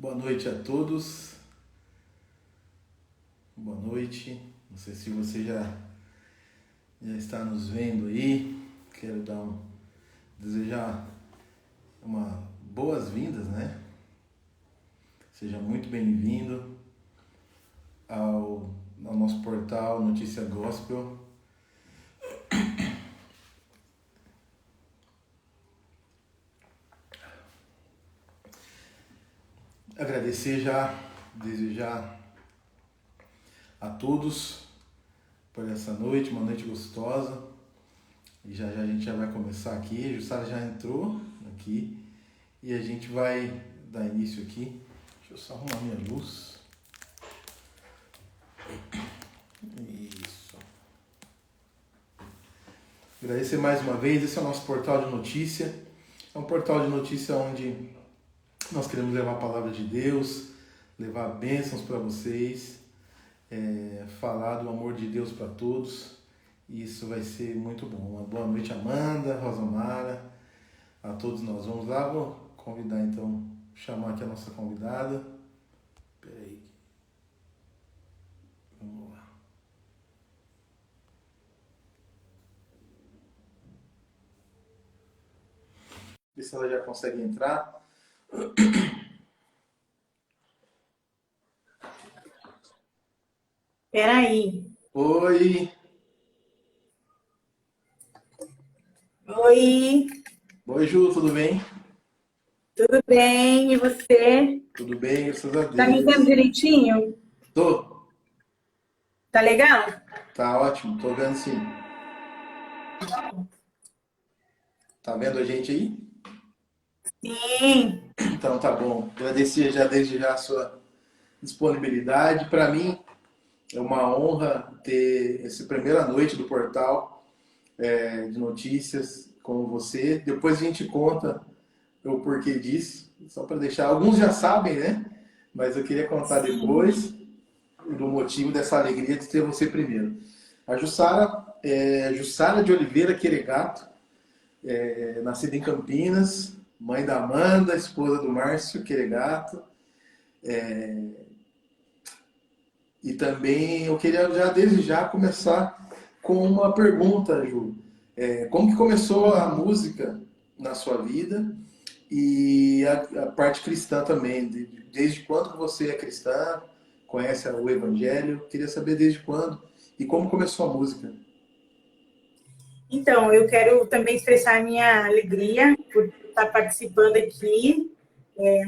Boa noite a todos. Boa noite. Não sei se você já está nos vendo aí. Quero desejar uma boas-vindas, né? Seja muito bem-vindo ao nosso portal Notícia Gospel. Desejar a todos por essa noite, uma noite gostosa. E já a gente já vai começar aqui. A Jussara já entrou aqui e a gente vai dar início aqui. Deixa eu só arrumar minha luz. Isso. Agradecer mais uma vez. Esse é o nosso portal de notícia. É um portal de notícia onde nós queremos levar a palavra de Deus, levar bênçãos para vocês, falar do amor de Deus para todos. E isso vai ser muito bom. Uma boa noite, Amanda, Rosamara, a todos nós. Vamos lá, vou convidar então, chamar aqui a nossa convidada. Peraí. Vamos lá. Ver se ela já consegue entrar. Peraí. Oi. Oi, Oi, Ju, tudo bem? tudo bem? E você? Tudo bem, graças a Tá me vendo Deus. direitinho? Tô. Tá legal? Tá ótimo, tô vendo sim. Tá vendo a gente aí? Sim. Então tá bom. Agradecer já desde já a sua disponibilidade. Para mim é uma honra ter essa primeira noite do portal de notícias com você. Depois a gente conta o porquê disso, só para deixar. Alguns já sabem, né? Mas eu queria contar Sim. depois do motivo dessa alegria de ter você primeiro. A Jussara é Jussara de Oliveira Queregato, nascida em Campinas, mãe da Amanda, esposa do Márcio Queregato. E também eu queria desde já começar com uma pergunta, Ju. Como que começou a música na sua vida e a parte cristã também? Desde quando que você é cristã? Conhece o Evangelho? Queria saber desde quando e como começou a música. Então, eu quero também expressar a minha alegria por estar participando aqui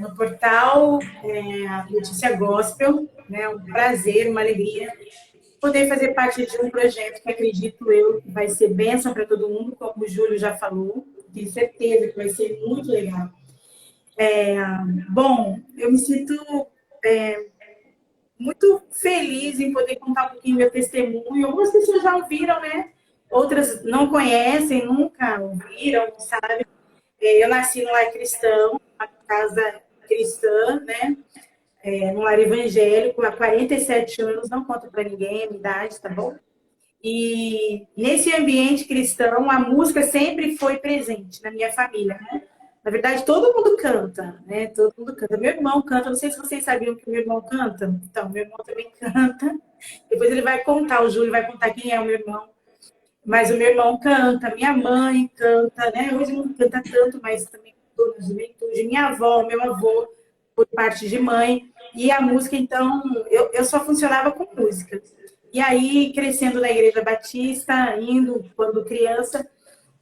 no portal Notícia Gospel. Né? É um prazer, uma alegria poder fazer parte de um projeto que acredito eu que vai ser bênção para todo mundo, como o Júlio já falou. Tenho certeza que vai ser muito legal. Bom, eu me sinto muito feliz em poder contar um pouquinho do meu testemunho. Algumas pessoas já ouviram, né? Outras não conhecem, nunca ouviram, não sabem. Eu nasci num lar cristão, uma casa cristã, né? Num lar evangélico, há 47 anos, não conto para ninguém a minha idade, tá bom? E nesse ambiente cristão, a música sempre foi presente na minha família, né? Na verdade, todo mundo canta, né? Todo mundo canta. Meu irmão canta, não sei se vocês sabiam que meu irmão canta. Então, meu irmão também canta. Depois ele vai contar, o Júlio vai contar quem é o meu irmão. Mas o meu irmão canta, minha mãe canta, né? Hoje não canta tanto, mas também cantou na juventude. Minha avó, meu avô, por parte de mãe. E a música, então, eu só funcionava com música. E aí, crescendo na Igreja Batista, indo quando criança,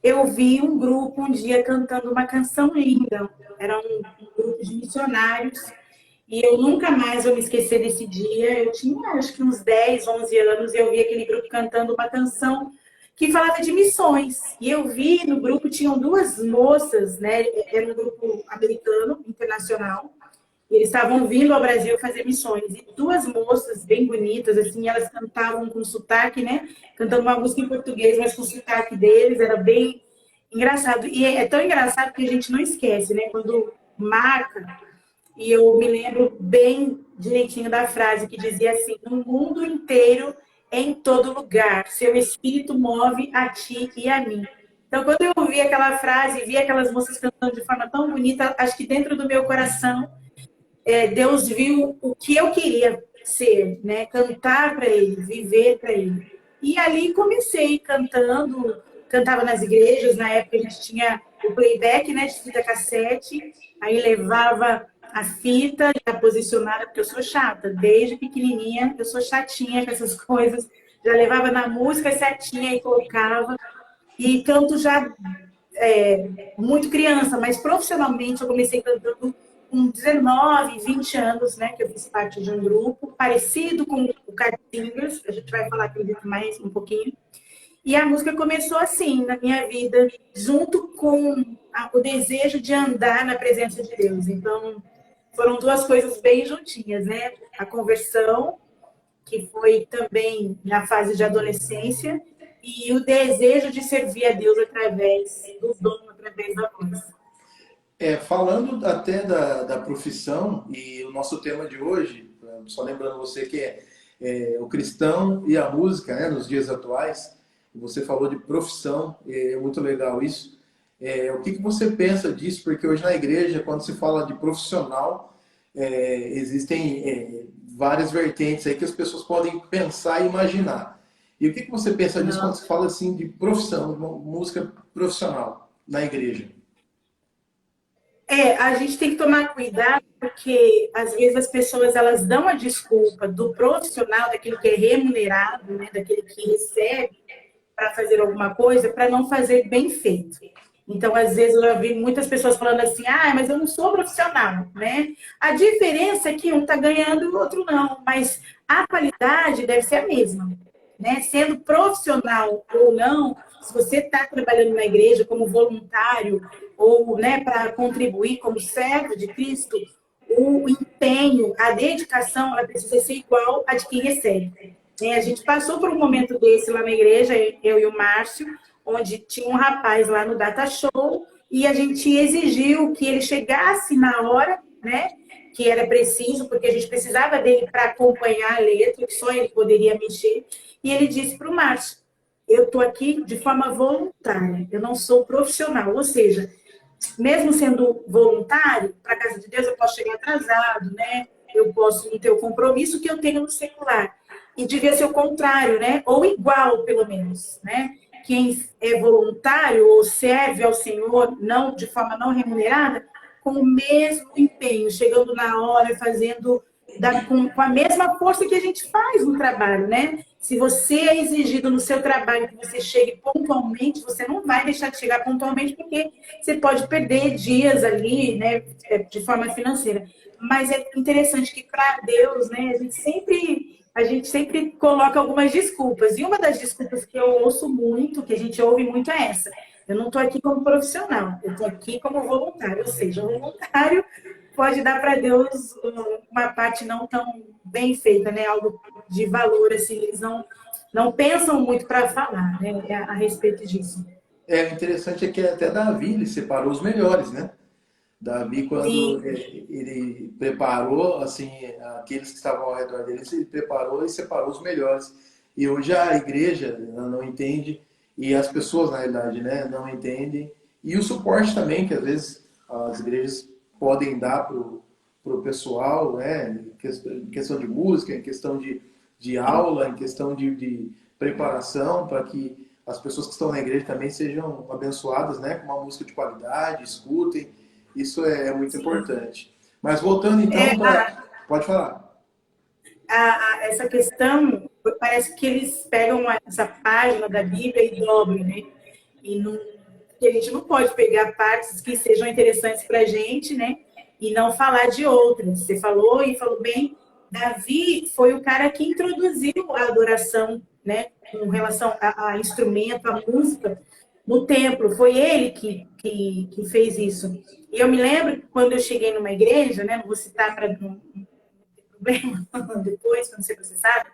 eu vi um grupo um dia cantando uma canção linda. Era um grupo de missionários. E eu nunca mais vou me esquecer desse dia. Eu tinha, acho que uns 10, 11 anos, e eu vi aquele grupo cantando uma canção que falava de missões. E eu vi no grupo, tinham duas moças, né? Era um grupo americano, internacional. E eles estavam vindo ao Brasil fazer missões. E duas moças bem bonitas, assim, elas cantavam com sotaque, né? Cantando uma música em português, mas com o sotaque deles, era bem engraçado. E é tão engraçado que a gente não esquece, né? Quando marca, e eu me lembro bem direitinho da frase que dizia assim: no mundo inteiro, em todo lugar, seu espírito move a ti e a mim. Então, quando eu ouvi aquela frase, vi aquelas moças cantando de forma tão bonita, acho que dentro do meu coração Deus viu o que eu queria ser, né? Cantar para Ele, viver para Ele. E ali comecei cantando, cantava nas igrejas, na época a gente tinha o playback, né, de fita cassete, aí levava a fita já posicionada, porque eu sou chata, desde pequenininha eu sou chatinha com essas coisas, já levava na música certinha e colocava, e canto já muito criança, mas profissionalmente eu comecei cantando com 19, 20 anos, né, que eu fiz parte de um grupo parecido com o Caatingas, a gente vai falar, acredito, mais um pouquinho. E a música começou assim, na minha vida, junto com o desejo de andar na presença de Deus. Então, foram duas coisas bem juntinhas, né? A conversão, que foi também na fase de adolescência, e o desejo de servir a Deus através do dom, através da voz. Falando até da profissão, e o nosso tema de hoje, só lembrando você que é o cristão e a música, né, nos dias atuais, você falou de profissão, é muito legal isso. O que você pensa disso? Porque hoje na igreja, quando se fala de profissional, existem várias vertentes aí que as pessoas podem pensar e imaginar. E o que você pensa disso quando se fala assim de profissão, música profissional na igreja? A gente tem que tomar cuidado, porque às vezes as pessoas elas dão a desculpa do profissional, daquele que é remunerado, né, daquele que recebe para fazer alguma coisa, para não fazer bem feito. Então, às vezes, eu já vi muitas pessoas falando assim, mas eu não sou profissional, né? A diferença é que um está ganhando e o outro não, mas a qualidade deve ser a mesma, né? Sendo profissional ou não, se você está trabalhando na igreja como voluntário ou, né, para contribuir como servo de Cristo, o empenho, a dedicação, ela precisa ser igual a de quem recebe. A gente passou por um momento desse lá na igreja, eu e o Márcio, onde tinha um rapaz lá no Data Show e a gente exigiu que ele chegasse na hora, né? Que era preciso, porque a gente precisava dele para acompanhar a letra, que só ele poderia mexer. E ele disse para o Márcio, eu estou aqui de forma voluntária, eu não sou profissional, ou seja, mesmo sendo voluntário, para a casa de Deus eu posso chegar atrasado, né? Eu posso não ter o compromisso que eu tenho no secular. E devia ser o contrário, né? Ou igual, pelo menos, né? Quem é voluntário ou serve ao Senhor não de forma não remunerada, com o mesmo empenho, chegando na hora, fazendo com a mesma força que a gente faz no trabalho, né? Se você é exigido no seu trabalho que você chegue pontualmente, você não vai deixar de chegar pontualmente, porque você pode perder dias ali, né, de forma financeira. Mas é interessante que para Deus, né, a gente sempre coloca algumas desculpas. E uma das desculpas que eu ouço muito, que a gente ouve muito é essa. Eu não estou aqui como profissional, eu estou aqui como voluntário. Ou seja, o voluntário pode dar para Deus uma parte não tão bem feita, né? Algo de valor, assim, eles não pensam muito para falar, né, a respeito disso. Interessante é que até Davi, ele separou os melhores, né? Davi, quando Sim. ele preparou, assim, aqueles que estavam ao redor dele, ele preparou e separou os melhores. E hoje a igreja não entende, e as pessoas, na realidade, né, não entendem. E o suporte também, que às vezes as igrejas podem dar para o pessoal, né, em questão de música, em questão de aula, em questão de preparação, para que as pessoas que estão na igreja também sejam abençoadas, né, com uma música de qualidade, escutem. Isso é muito importante. Mas voltando então para... Pode falar. Essa questão, parece que eles pegam essa página da Bíblia e dobram, né? E que a gente não pode pegar partes que sejam interessantes para a gente, né? E não falar de outras. Você falou e falou bem. Davi foi o cara que introduziu a adoração, né? Com relação a instrumento, a música no templo. Foi ele que fez isso. E eu me lembro quando eu cheguei numa igreja, né? Não vou citar para não ter problema depois, quando ser processado.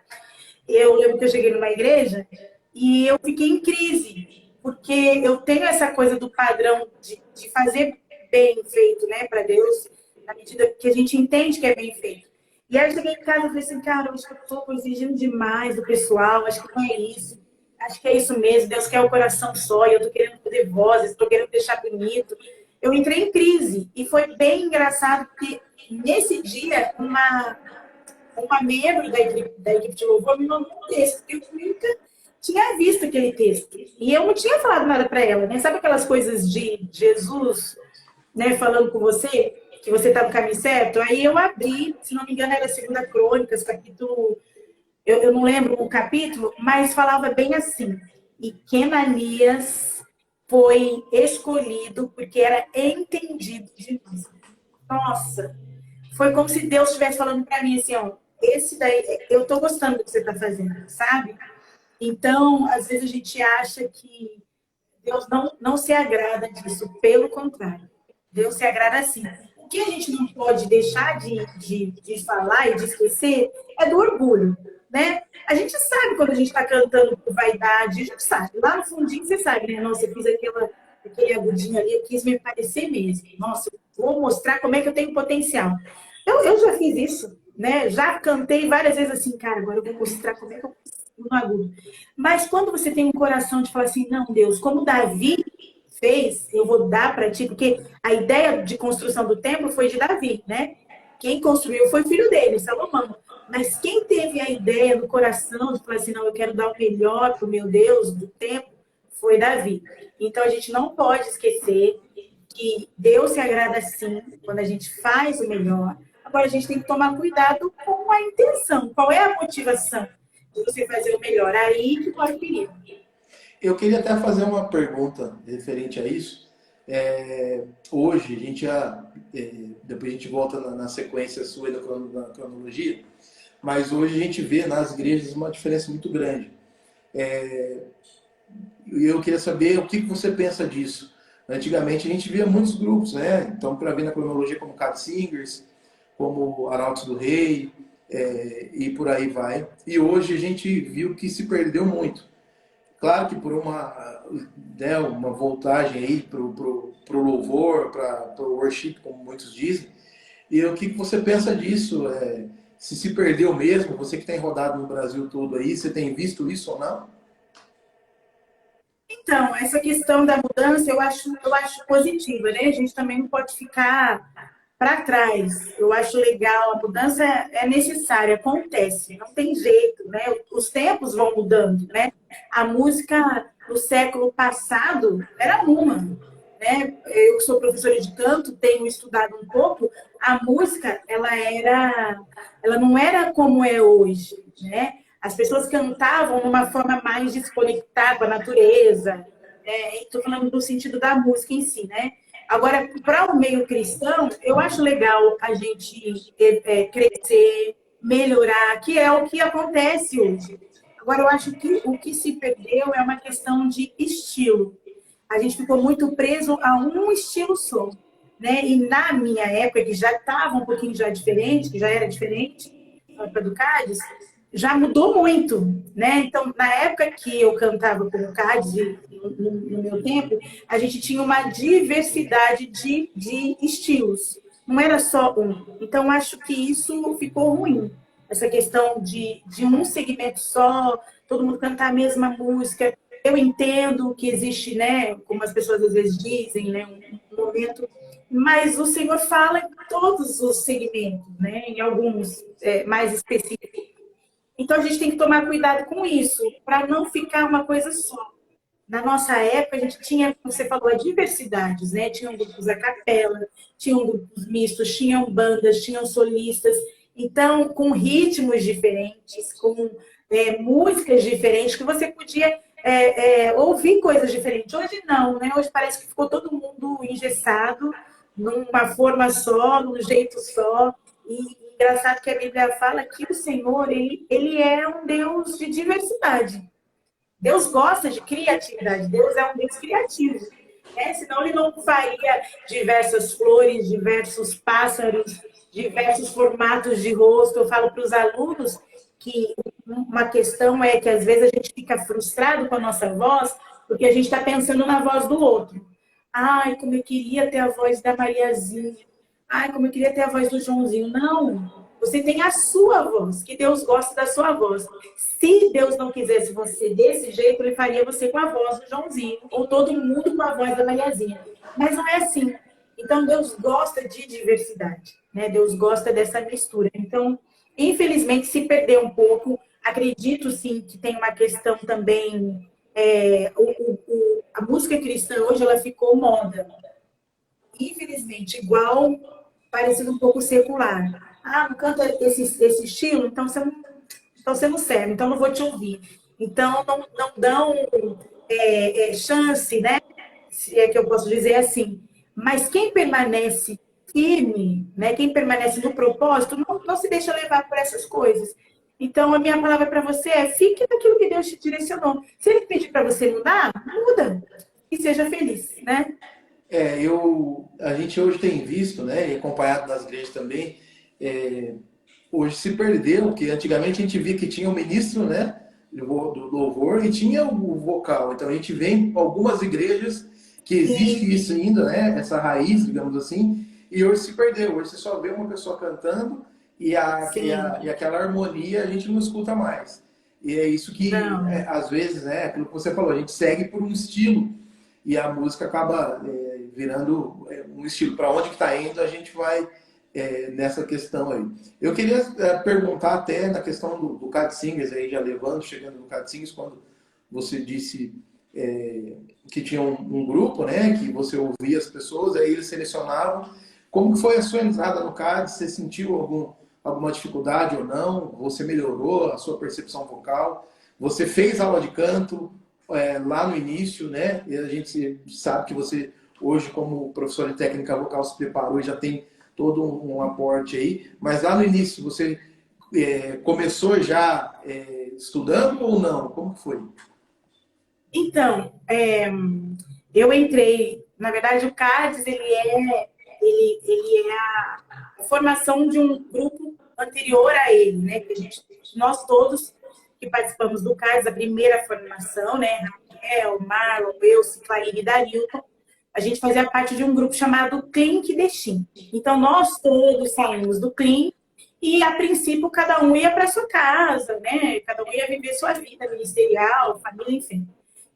Eu lembro que eu cheguei numa igreja e eu fiquei em crise, porque eu tenho essa coisa do padrão de fazer bem feito, né, para Deus, na medida que a gente entende que é bem feito. E aí eu cheguei em casa e falei assim, cara, acho que eu estou exigindo demais do pessoal, acho que não é isso. Acho que é isso mesmo, Deus quer o coração só, e eu estou querendo poder vozes, estou querendo deixar bonito. eu entrei em crise. E foi bem engraçado, porque nesse dia, uma membro da equipe de louvor me mandou um texto. Eu nunca tinha visto aquele texto. E eu não tinha falado nada para ela, né? Sabe aquelas coisas de Jesus, né, falando com você, que você está no caminho certo? Aí eu abri, se não me engano, era 2 Crônicas, capítulo... Eu não lembro o capítulo, mas falava bem assim. E Kenanias foi escolhido porque era entendido de Deus. Nossa, foi como se Deus estivesse falando para mim assim, ó, esse daí, eu tô gostando do que você está fazendo, sabe? Então, às vezes a gente acha que Deus não se agrada disso, pelo contrário. Deus se agrada sim. O que a gente não pode deixar de falar e de esquecer é do orgulho, né? A gente sabe quando a gente está cantando por vaidade, a gente sabe. Lá no fundinho você sabe, né? Nossa, eu fiz aquele agudinho ali, eu quis me parecer mesmo. Nossa, eu vou mostrar como é que eu tenho potencial. Eu já fiz isso, né? Já cantei várias vezes assim, cara, agora eu vou mostrar como é que eu consigo no agudo. Mas quando você tem um coração de falar assim, não, Deus, como Davi fez, eu vou dar para ti, porque a ideia de construção do templo foi de Davi, né? Quem construiu foi o filho dele, Salomão. Mas quem teve a ideia no coração de falar assim, não, eu quero dar o melhor para o meu Deus do templo, foi Davi. Então a gente não pode esquecer que Deus se agrada sim quando a gente faz o melhor. Agora a gente tem que tomar cuidado com a intenção. Qual é a motivação de você fazer o melhor? Aí que pode perigo. Eu queria até fazer uma pergunta referente a isso. Hoje, a gente depois a gente volta na sequência sua da cronologia, mas hoje a gente vê nas igrejas uma diferença muito grande. Eu queria saber o que você pensa disso. Antigamente a gente via muitos grupos, né? Então, para ver na cronologia como Cat Singers, como Arautos do Rei, e por aí vai. E hoje a gente viu que se perdeu muito. Claro que por uma voltagem aí para o louvor, para o worship, como muitos dizem. E o que você pensa disso? Se perdeu mesmo? Você que tem rodado no Brasil todo aí, você tem visto isso ou não? Então, essa questão da mudança eu acho positiva, né? A gente também não pode ficar para trás. Eu acho legal, a mudança é necessária, acontece, não tem jeito, né? Os tempos vão mudando, né? A música no século passado era uma, né? Eu que sou professora de canto, tenho estudado um pouco, a música, ela não era como é hoje, né? As pessoas cantavam numa forma mais de se conectar com a natureza, estou falando do sentido da música em si, né? Agora, para o meio cristão, eu acho legal a gente crescer, melhorar, que é o que acontece hoje. Agora, eu acho que o que se perdeu é uma questão de estilo. A gente ficou muito preso a um estilo só, né? E na minha época, que já estava um pouquinho já diferente, que já era diferente, para do Cádiz, já mudou muito, né? Então, na época que eu cantava com o Cádiz, no meu tempo, a gente tinha uma diversidade de estilos. Não era só um. Então, acho que isso ficou ruim. Essa questão de um segmento só, todo mundo cantar a mesma música. Eu entendo que existe, né, como as pessoas às vezes dizem, né, um momento, mas o Senhor fala em todos os segmentos, né, em alguns mais específicos. Então, a gente tem que tomar cuidado com isso, para não ficar uma coisa só. Na nossa época, a gente tinha, como você falou, diversidades, né? Tinham grupos a capela, tinham grupos mistos, tinham bandas, tinham solistas. Então, com ritmos diferentes, com músicas diferentes, que você podia ouvir coisas diferentes. Hoje não, né? Hoje parece que ficou todo mundo engessado, numa forma só, num jeito só. E engraçado que a Bíblia fala que o Senhor, ele é um Deus de diversidade. Deus gosta de criatividade, Deus é um Deus criativo. Senão ele não faria diversas flores, diversos pássaros, diversos formatos de rosto. Eu falo para os alunos que uma questão é que às vezes a gente fica frustrado com a nossa voz, porque a gente está pensando na voz do outro. Ai, como eu queria ter a voz da Mariazinha. Ai, como eu queria ter a voz do Joãozinho. Não, você tem a sua voz, que Deus gosta da sua voz. Se Deus não quisesse você desse jeito, ele faria você com a voz do Joãozinho, ou todo mundo com a voz da Mariazinha. Mas não é assim. Então, Deus gosta de diversidade, né? Deus gosta dessa mistura. Então, infelizmente, se perdeu um pouco. Acredito, sim, que tem uma questão também... a música cristã hoje, ela ficou moda. Infelizmente, igual, parecendo um pouco secular. Ah, não canta esse estilo? Então você não serve, então não vou te ouvir. Então, não dão chance, né? Se é que eu posso dizer assim. Mas quem permanece firme, né? Quem permanece no propósito, não se deixa levar por essas coisas. Então, a minha palavra para você é: fique naquilo que Deus te direcionou. Se Ele pedir para você mudar, muda. E seja feliz, né? A gente hoje tem visto, né, e acompanhado nas igrejas também, hoje se perdeu, que antigamente a gente via que tinha o ministro, né, do louvor e tinha o vocal. Então a gente vê em algumas igrejas que existe isso ainda, né, essa raiz, digamos assim, e hoje se perdeu. Hoje você só vê uma pessoa cantando e aquela harmonia a gente não escuta mais. E é isso que, às vezes, né, aquilo que você falou, a gente segue por um estilo e a música acaba virando um estilo. Para onde que está indo, a gente vai nessa questão aí. Eu queria perguntar até na questão do Cat Singers, aí já chegando no Cat Singers, quando você disse que tinha um grupo, né, que você ouvia as pessoas, aí eles selecionavam. Como que foi a sua entrada no CAD? Você sentiu alguma dificuldade ou não? Você melhorou a sua percepção vocal? Você fez aula de canto lá no início, né? E a gente sabe que você, hoje, como professor de técnica vocal, se preparou e já tem todo um aporte aí. Mas lá no início, você começou já estudando ou não? Como que foi? Então, eu entrei... Na verdade, o CADES, ele é a formação de um grupo anterior a ele, né? Que nós todos que participamos do CADES, a primeira formação, né? Raquel, Marlon, eu, Ciclaine e Darilton, a gente fazia parte de um grupo chamado Clink Destino. Então, nós todos saímos do Clink e, a princípio, cada um ia para sua casa, né? Cada um ia viver sua vida ministerial, família, enfim.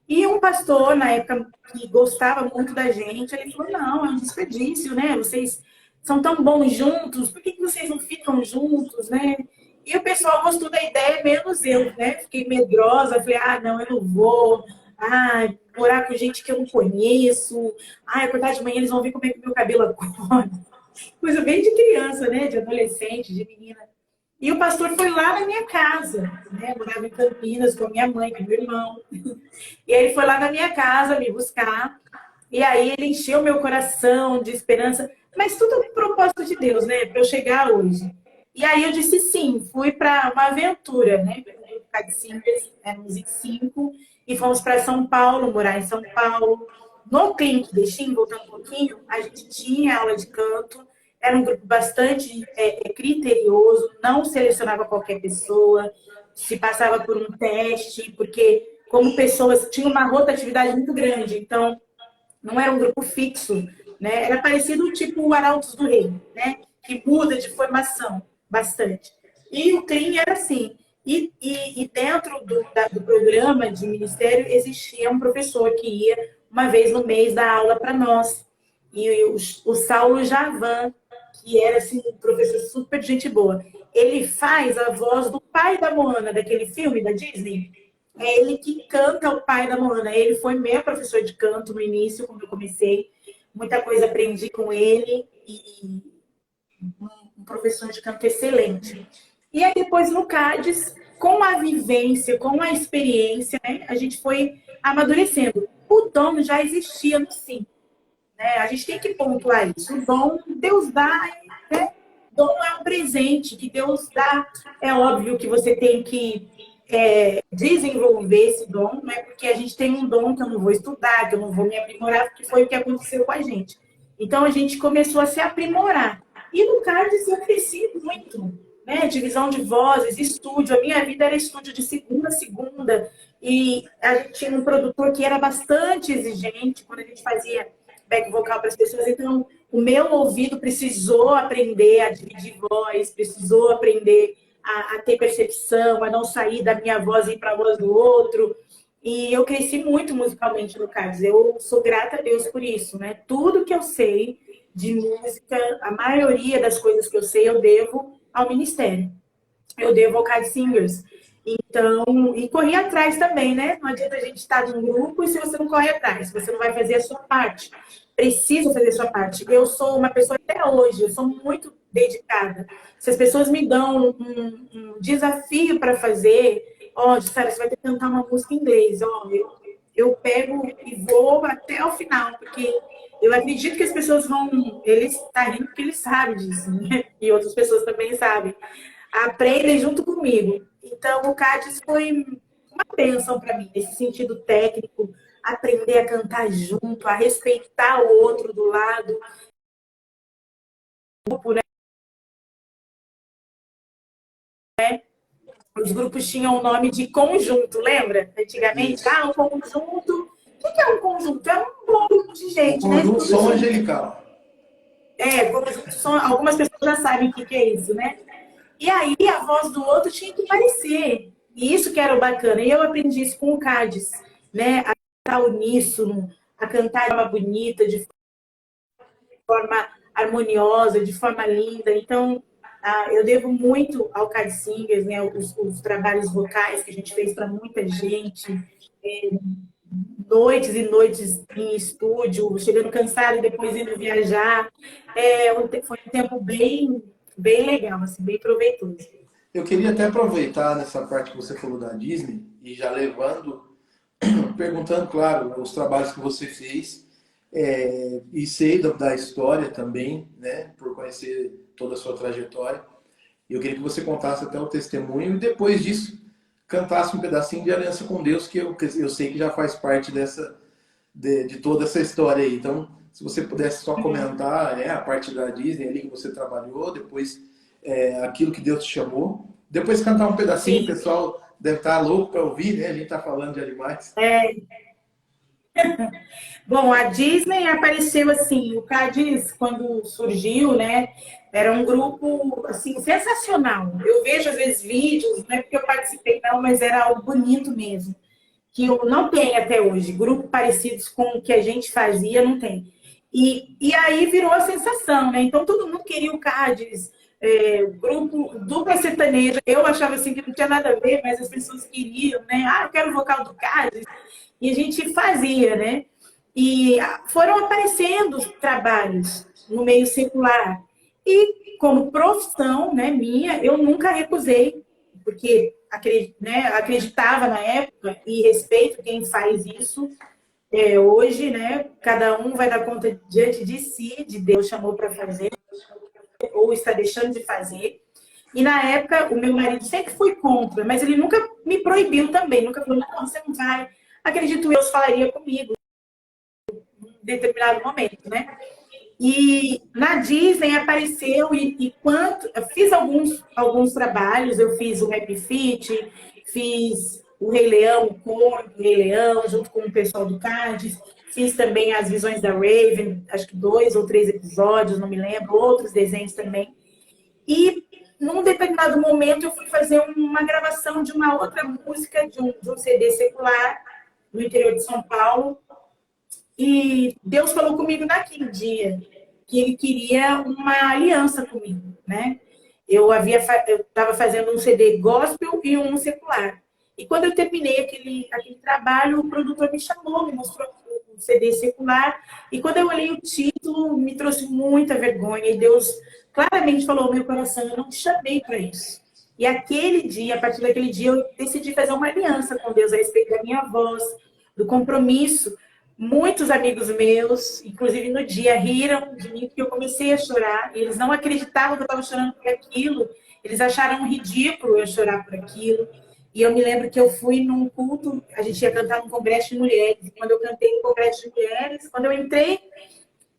E um pastor, na época, que gostava muito da gente, ele falou: não, é um desperdício, né? Vocês são tão bons juntos, por que vocês não ficam juntos, né? E o pessoal gostou da ideia, menos eu, né? Fiquei medrosa, falei: ah, não, eu não vou. Ah, morar com gente que eu não conheço. Ah, acordar de manhã, eles vão ver como é que meu cabelo acorda. Coisa bem de criança, né? De adolescente, de menina. E o pastor foi lá na minha casa, né? Eu morava em Campinas com a minha mãe, com meu irmão. E aí ele foi lá na minha casa me buscar. E aí ele encheu meu coração de esperança. Mas tudo com o propósito de Deus, né? Para eu chegar hoje. E aí eu disse sim. Fui para uma aventura, né? Éramos em 5. E fomos para São Paulo, morar em São Paulo. No Clink Destino, voltando um pouquinho, a gente tinha aula de canto. Era um grupo bastante criterioso, não selecionava qualquer pessoa, se passava por um teste, porque como pessoas tinha uma rotatividade muito grande, então não era um grupo fixo, né? Era parecido tipo o Arautos do Rei, né? Que muda de formação bastante. E o CLIN era assim. E dentro do programa de ministério existia um professor que ia uma vez no mês dar aula para nós. E o Saulo Javan, que era assim, um professor super gente boa. Ele faz a voz do pai da Moana, daquele filme da Disney. É ele que canta o pai da Moana. Ele foi meu professor de canto no início, quando eu comecei. Muita coisa aprendi com ele. E um professor de canto excelente. E aí depois no CADES, com a vivência, com a experiência, né, a gente foi amadurecendo. O dom já existia no sim. Né? A gente tem que pontuar isso. O dom, Deus dá, né? Dom é um presente que Deus dá. É óbvio que você tem que desenvolver esse dom, né? Porque a gente tem um dom que eu não vou estudar, que eu não vou me aprimorar, porque foi o que aconteceu com a gente. Então, a gente começou a se aprimorar. E no CADES eu cresci muito, né? Divisão de vozes, estúdio. A minha vida era estúdio de segunda a segunda. E a gente tinha um produtor que era bastante exigente quando a gente fazia back vocal para as pessoas. Então, o meu ouvido precisou aprender a dividir voz, precisou aprender a ter percepção, a não sair da minha voz e ir para a voz do outro. E eu cresci muito musicalmente no CADES. Eu sou grata a Deus por isso, né? Tudo que eu sei, de música, a maioria das coisas que eu sei, eu devo ao ministério. Eu devo ao Card Singers. Então, e corri atrás também, né? Não adianta a gente estar num grupo e se você não corre atrás, você não vai fazer a sua parte. Preciso fazer a sua parte. Eu sou uma pessoa, até hoje, eu sou muito dedicada. Se as pessoas me dão um desafio para fazer, ó, Jussara, você vai ter que cantar uma música em inglês, ó, eu pego e vou até o final, porque eu acredito que as pessoas vão, eles estão rindo porque eles sabem disso, né? E outras pessoas também sabem. Aprendem junto comigo. Então, o CADES foi uma bênção para mim, nesse sentido técnico, aprender a cantar junto, a respeitar o outro do lado. Os grupos tinham o nome de conjunto, lembra? Antigamente, um conjunto. O que é um conjunto? É um grupo de gente, né? Conjunto Som Angelical. Conjunto som, algumas pessoas já sabem o que é isso, né? E aí a voz do outro tinha que parecer. E isso que era o bacana. E eu aprendi isso com o CADES, né? A cantar uníssono, a cantar de forma bonita, de forma harmoniosa, de forma linda. Então, eu devo muito ao CADES Singers, né? Os trabalhos vocais que a gente fez para muita gente. Noites e noites em estúdio, chegando cansado e depois indo viajar. Foi um tempo bem, bem legal, assim, bem proveitoso. Eu queria até aproveitar nessa parte que você falou da Disney e já levando, perguntando, claro, os trabalhos que você fez e sei da história também, né, por conhecer toda a sua trajetória. Eu queria que você contasse até o testemunho e depois disso cantasse um pedacinho de Aliança com Deus, que eu sei que já faz parte de toda essa história aí. Então, se você pudesse só comentar a parte da Disney ali que você trabalhou, depois aquilo que Deus te chamou, depois cantar um pedacinho. Sim. O pessoal deve estar louco para ouvir, né? A gente está falando de animais. Bom, a Disney apareceu assim, o CADES, quando surgiu, né? Era um grupo, assim, sensacional. Eu vejo, às vezes, vídeos, não é porque eu participei, não, mas era algo bonito mesmo. Que eu não tenho até hoje. Grupos parecidos com o que a gente fazia, não tem. E aí virou a sensação, né? Então, todo mundo queria o CADES, grupo dupla sertaneja. Eu achava, assim, que não tinha nada a ver, mas as pessoas queriam, né? Eu quero o vocal do CADES. E a gente fazia, né? E foram aparecendo trabalhos no meio secular. E como profissão, né, minha, eu nunca recusei, porque acreditava na época e respeito quem faz isso. Hoje, né, cada um vai dar conta diante de si, de Deus chamou para fazer, ou está deixando de fazer. E na época, o meu marido sempre foi contra, mas ele nunca me proibiu também, nunca falou, não, você não vai. Acredito que Deus falaria comigo em determinado momento, né? E na Disney apareceu, eu fiz alguns trabalhos, eu fiz o Happy Feet, fiz o Rei Leão, o coro do Rei Leão, junto com o pessoal do CADES, fiz também as Visões da Raven, acho que 2 ou 3 episódios, não me lembro, outros desenhos também. E num determinado momento eu fui fazer uma gravação de uma outra música, de um CD secular, no interior de São Paulo, e Deus falou comigo naquele dia que Ele queria uma aliança comigo, né? Eu estava fazendo um CD gospel e um secular. E quando eu terminei aquele trabalho, o produtor me chamou, me mostrou um CD secular. E quando eu olhei o título, me trouxe muita vergonha. E Deus claramente falou ao meu coração, eu não te chamei para isso. E aquele dia, a partir daquele dia, eu decidi fazer uma aliança com Deus a respeito da minha voz, do compromisso. Muitos amigos meus, inclusive no dia, riram de mim porque eu comecei a chorar. E eles não acreditavam que eu estava chorando por aquilo. Eles acharam ridículo eu chorar por aquilo. E eu me lembro que eu fui num culto, a gente ia cantar num congresso de mulheres. E quando eu cantei no congresso de mulheres, quando eu entrei,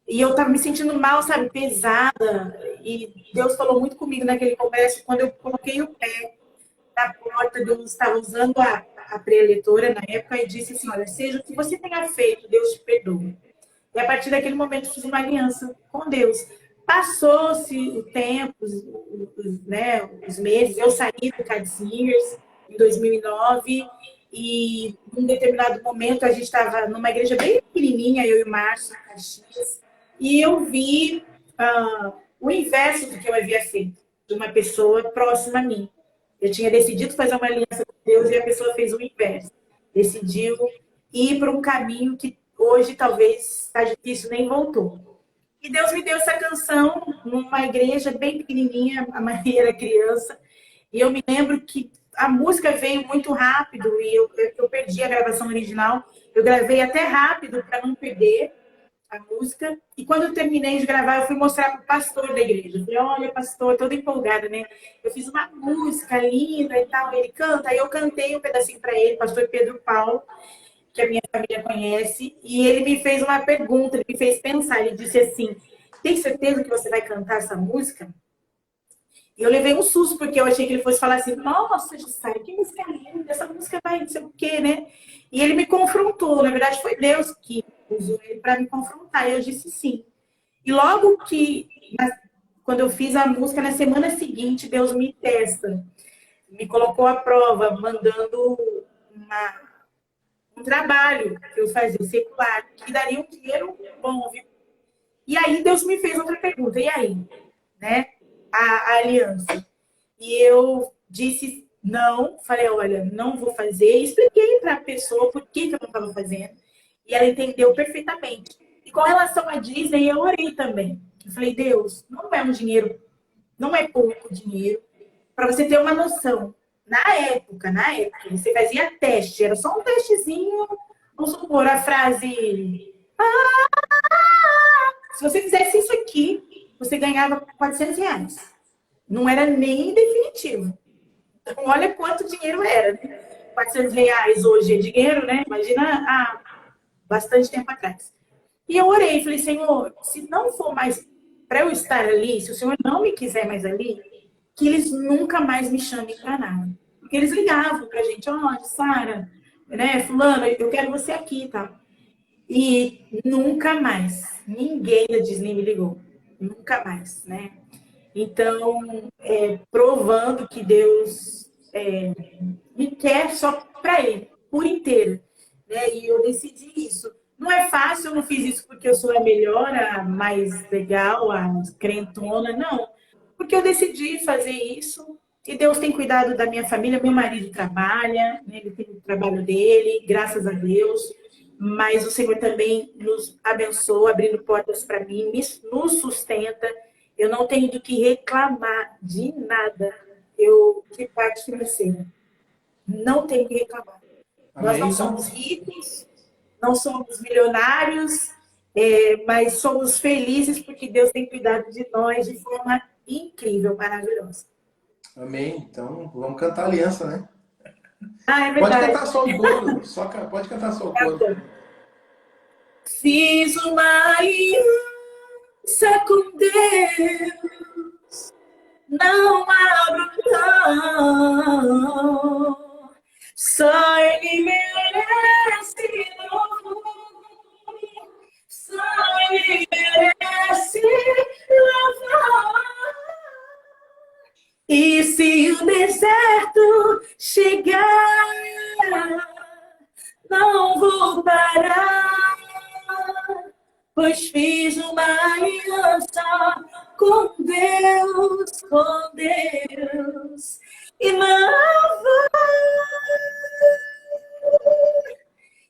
e eu estava me sentindo mal, sabe, pesada. E Deus falou muito comigo naquele congresso, quando eu coloquei o pé na porta, Deus estava usando a preletora na época e disse assim, olha, seja o que você tenha feito, Deus te perdoa. E a partir daquele momento fiz uma aliança com Deus. Passou-se o tempo, os meses, eu saí do Card Singers em 2009 e em um determinado momento a gente estava numa igreja bem pequenininha, eu e o Márcio, Caxias, e eu vi o inverso do que eu havia feito, de uma pessoa próxima a mim. Eu tinha decidido fazer uma aliança com Deus e a pessoa fez o inverso. Decidiu ir para um caminho que hoje talvez está difícil, nem voltou. E Deus me deu essa canção numa igreja bem pequenininha, a Maria era criança, e eu me lembro que a música veio muito rápido e eu perdi a gravação original. Eu gravei até rápido para não perder a música. E quando eu terminei de gravar, eu fui mostrar para o pastor da igreja. Eu falei, olha, pastor, toda empolgada, né? Eu fiz uma música linda e tal. Ele canta. Aí eu cantei um pedacinho para ele, pastor Pedro Paulo, que a minha família conhece. E ele me fez uma pergunta, ele me fez pensar. Ele disse assim, tem certeza que você vai cantar essa música? E eu levei um susto, porque eu achei que ele fosse falar assim, nossa, Jussara, que música linda, essa música vai não sei o quê, né? E ele me confrontou, na verdade foi Deus que usou ele para me confrontar, e eu disse sim. E logo que, quando eu fiz a música, na semana seguinte, Deus me testa, me colocou à prova, mandando um trabalho que eu fazia secular, que daria um dinheiro bom, viu? E aí Deus me fez outra pergunta, e aí? Né? A aliança. E eu disse não, falei, olha, não vou fazer. Expliquei para a pessoa por que eu não estava fazendo. E ela entendeu perfeitamente. E com relação à Disney, eu orei também. Eu falei, Deus, não é um dinheiro, não é pouco dinheiro. Para você ter uma noção, na época, você fazia teste, era só um testezinho. Vamos supor a frase. Se você fizesse isso aqui, você ganhava R$ 400. Não era nem definitivo. Então, olha quanto dinheiro era. Né? R$ 400 hoje é dinheiro, né? Imagina há bastante tempo atrás. E eu orei, falei, Senhor, se não for mais para eu estar ali, se o Senhor não me quiser mais ali, que eles nunca mais me chamem para nada. Porque eles ligavam para a gente, ó, Sara, né, fulano, eu quero você aqui, tá? E nunca mais, ninguém da Disney me ligou. Nunca mais, né? Então, provando que Deus me quer só para Ele, por inteiro. Né? E eu decidi isso. Não é fácil, eu não fiz isso porque eu sou a melhor, a mais legal, a crentona, não. Porque eu decidi fazer isso e Deus tem cuidado da minha família. Meu marido trabalha, né? Ele tem o trabalho dele, graças a Deus. Mas o Senhor também nos abençoa, abrindo portas para mim, nos sustenta. Eu não tenho do que reclamar de nada. De parte financeira. Não tenho que reclamar. Nós Amém, não então. somos ricos, não somos milionários, mas somos felizes porque Deus tem cuidado de nós de forma incrível, maravilhosa. Amém. Então, vamos cantar aliança, né? Ah, é Pode verdade. cantar só o coro. Pode cantar só o coro. Fiz uma aliança com Deus, não abro mão, só Ele merece louvor, só Ele merece louvor. E se o deserto chegar, não vou parar, pois fiz uma aliança com Deus, e não vou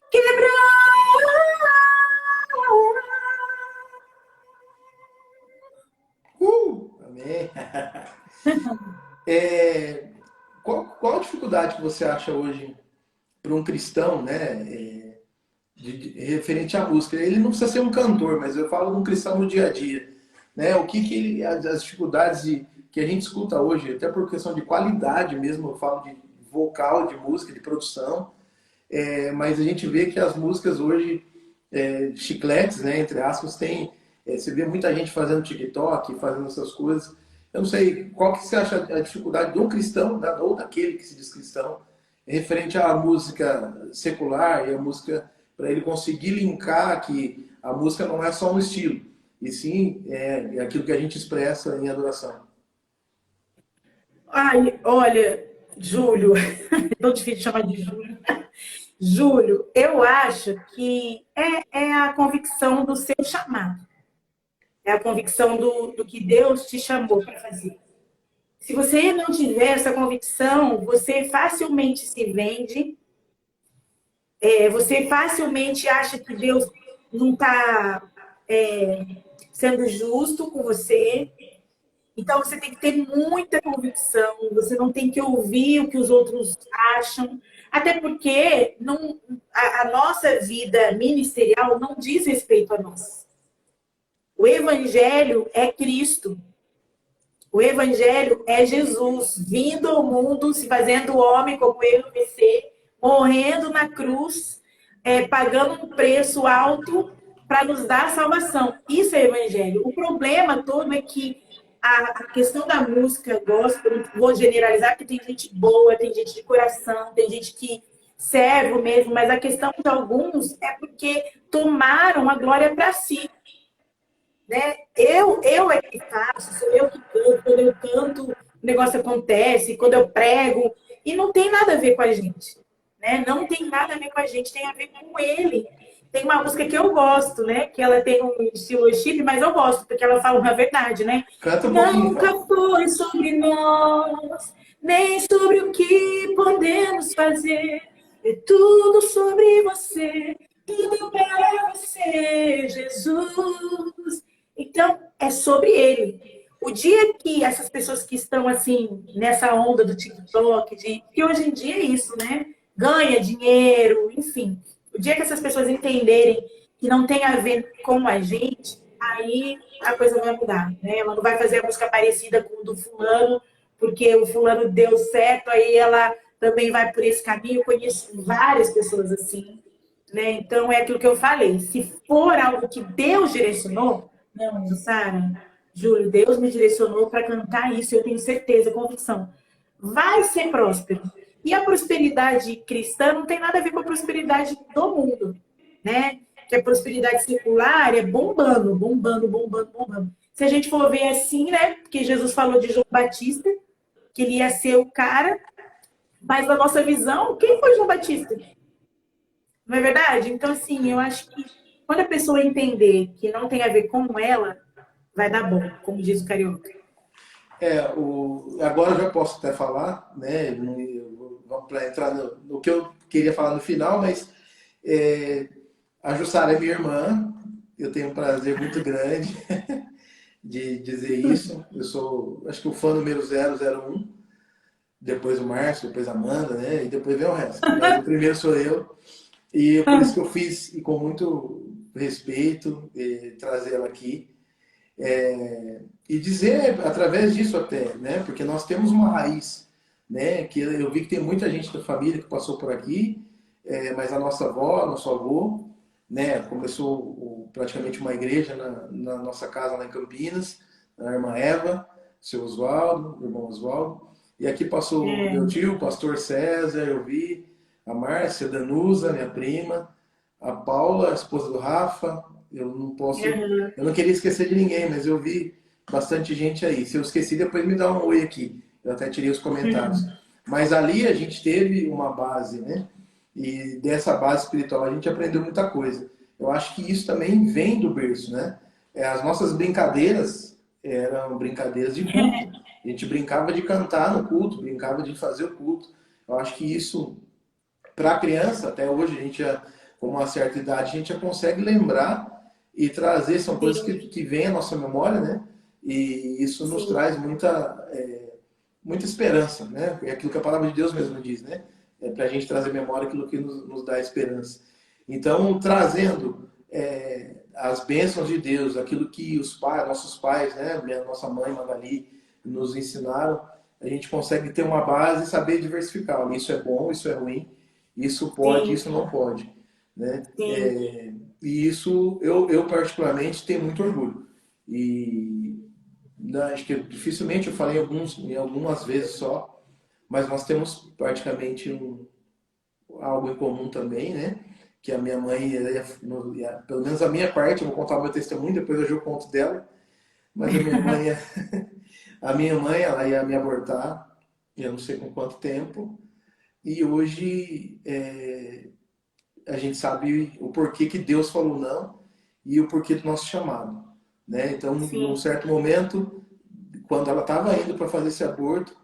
quebrar. Amém. Qual a dificuldade que você acha hoje para um cristão, né, referente à música? Ele não precisa ser um cantor, mas eu falo de um cristão no dia a dia, né? O que as dificuldades que a gente escuta hoje, até por questão de qualidade mesmo, eu falo de vocal, de música, de produção, mas a gente vê que as músicas hoje, chicletes, né, entre aspas, tem, você vê muita gente fazendo TikTok, fazendo essas coisas. Eu não sei, qual que você acha a dificuldade do cristão, ou daquele que se diz cristão, referente à música secular e a música, para ele conseguir linkar que a música não é só um estilo, e sim é aquilo que a gente expressa em adoração. Ai, olha, Júlio, é tão difícil de chamar de Júlio. Júlio, eu acho que é a convicção do seu chamado. É a convicção do que Deus te chamou para fazer. Se você não tiver essa convicção, você facilmente se vende, você facilmente acha que Deus não está sendo justo com você. Então, você tem que ter muita convicção, você não tem que ouvir o que os outros acham, até porque a nossa vida ministerial não diz respeito a nós. O Evangelho é Cristo. O Evangelho é Jesus vindo ao mundo, se fazendo homem como eu e você, morrendo na cruz, pagando um preço alto para nos dar salvação. Isso é Evangelho. O problema todo é que a questão da música gospel, não vou generalizar, porque tem gente boa, tem gente de coração, tem gente que serve mesmo, mas a questão de alguns é porque tomaram a glória para si. Né? Eu é que faço, sou eu que canto, quando eu canto, o negócio acontece, quando eu prego, e não tem nada a ver com a gente, né? Não tem nada a ver com a gente, tem a ver com ele. Tem uma música que eu gosto, né? Que ela tem um estilo chip, mas eu gosto, porque ela fala uma verdade, né? Canta um pouquinho. Nunca foi sobre nós, nem sobre o que podemos fazer, é tudo sobre você, tudo para você, Jesus. Então, é sobre ele. O dia que essas pessoas que estão, assim, nessa onda do TikTok, que hoje em dia é isso, né? Ganha dinheiro, enfim. O dia que essas pessoas entenderem que não tem a ver com a gente, aí a coisa vai mudar, né? Ela não vai fazer a música parecida com o do fulano, porque o fulano deu certo, aí ela também vai por esse caminho. Eu conheço várias pessoas assim, né? Então, é aquilo que eu falei. Se for algo que Deus direcionou, não, Sara, Júlio, Deus me direcionou para cantar isso, eu tenho certeza, convicção. Vai ser próspero. E a prosperidade cristã não tem nada a ver com a prosperidade do mundo, né? Que a prosperidade secular é bombando, bombando, bombando, bombando. Se a gente for ver assim, né? Porque Jesus falou de João Batista, que ele ia ser o cara, mas na nossa visão, quem foi João Batista? Não é verdade? Então, assim, eu acho que quando a pessoa entender que não tem a ver com ela, vai dar bom, como diz o carioca. Agora eu já posso até falar, né? Vamos para entrar no que eu queria falar no final, mas a Jussara é minha irmã, eu tenho um prazer muito grande de dizer isso. Eu sou, acho que o fã número 001, depois o Márcio, depois a Amanda, né? E depois vem o resto. Mas o primeiro sou eu. E por isso que eu fiz, e com muito respeito, trazer ela aqui. E dizer, através disso até, né? Porque nós temos uma raiz, né? Que eu vi que tem muita gente da família que passou por aqui, mas a nossa avó, nosso avô, né? Começou praticamente uma igreja na nossa casa lá em Campinas, a irmã Eva, seu Oswaldo, o irmão Oswaldo. E aqui passou meu tio, o pastor César, eu vi, a Márcia, a Danusa, minha prima, a Paula, a esposa do Rafa. Eu não posso, eu não queria esquecer de ninguém, mas eu vi bastante gente aí. Se eu esqueci, depois me dá um oi aqui. Eu até tirei os comentários. Mas ali a gente teve uma base, né? E dessa base espiritual a gente aprendeu muita coisa. Eu acho que isso também vem do berço, né? As nossas brincadeiras eram brincadeiras de culto. A gente brincava de cantar no culto, brincava de fazer o culto. Eu acho que isso, para a criança, até hoje, a gente já, com uma certa idade, a gente já consegue lembrar e trazer, são coisas que vêm à nossa memória, né? E isso nos traz muita esperança, né? É aquilo que a palavra de Deus mesmo diz, né? É para a gente trazer memória aquilo que nos dá esperança. Então, trazendo as bênçãos de Deus, aquilo que nossos pais, né? Nossa mãe, Magali, nos ensinaram, a gente consegue ter uma base e saber diversificar. Isso é bom, isso é ruim, isso pode, isso não pode, né? E isso, eu particularmente tenho muito orgulho. E acho que dificilmente eu falei em algumas vezes só, mas nós temos praticamente algo em comum também, né? Que a minha mãe, pelo menos a minha parte, eu vou contar o meu testemunho, depois eu conto dela, mas a minha mãe, ela ia me abortar, eu não sei com quanto tempo, e hoje a gente sabe o porquê que Deus falou não e o porquê do nosso chamado. né? Então, num sim, certo momento, quando ela estava indo para fazer esse aborto,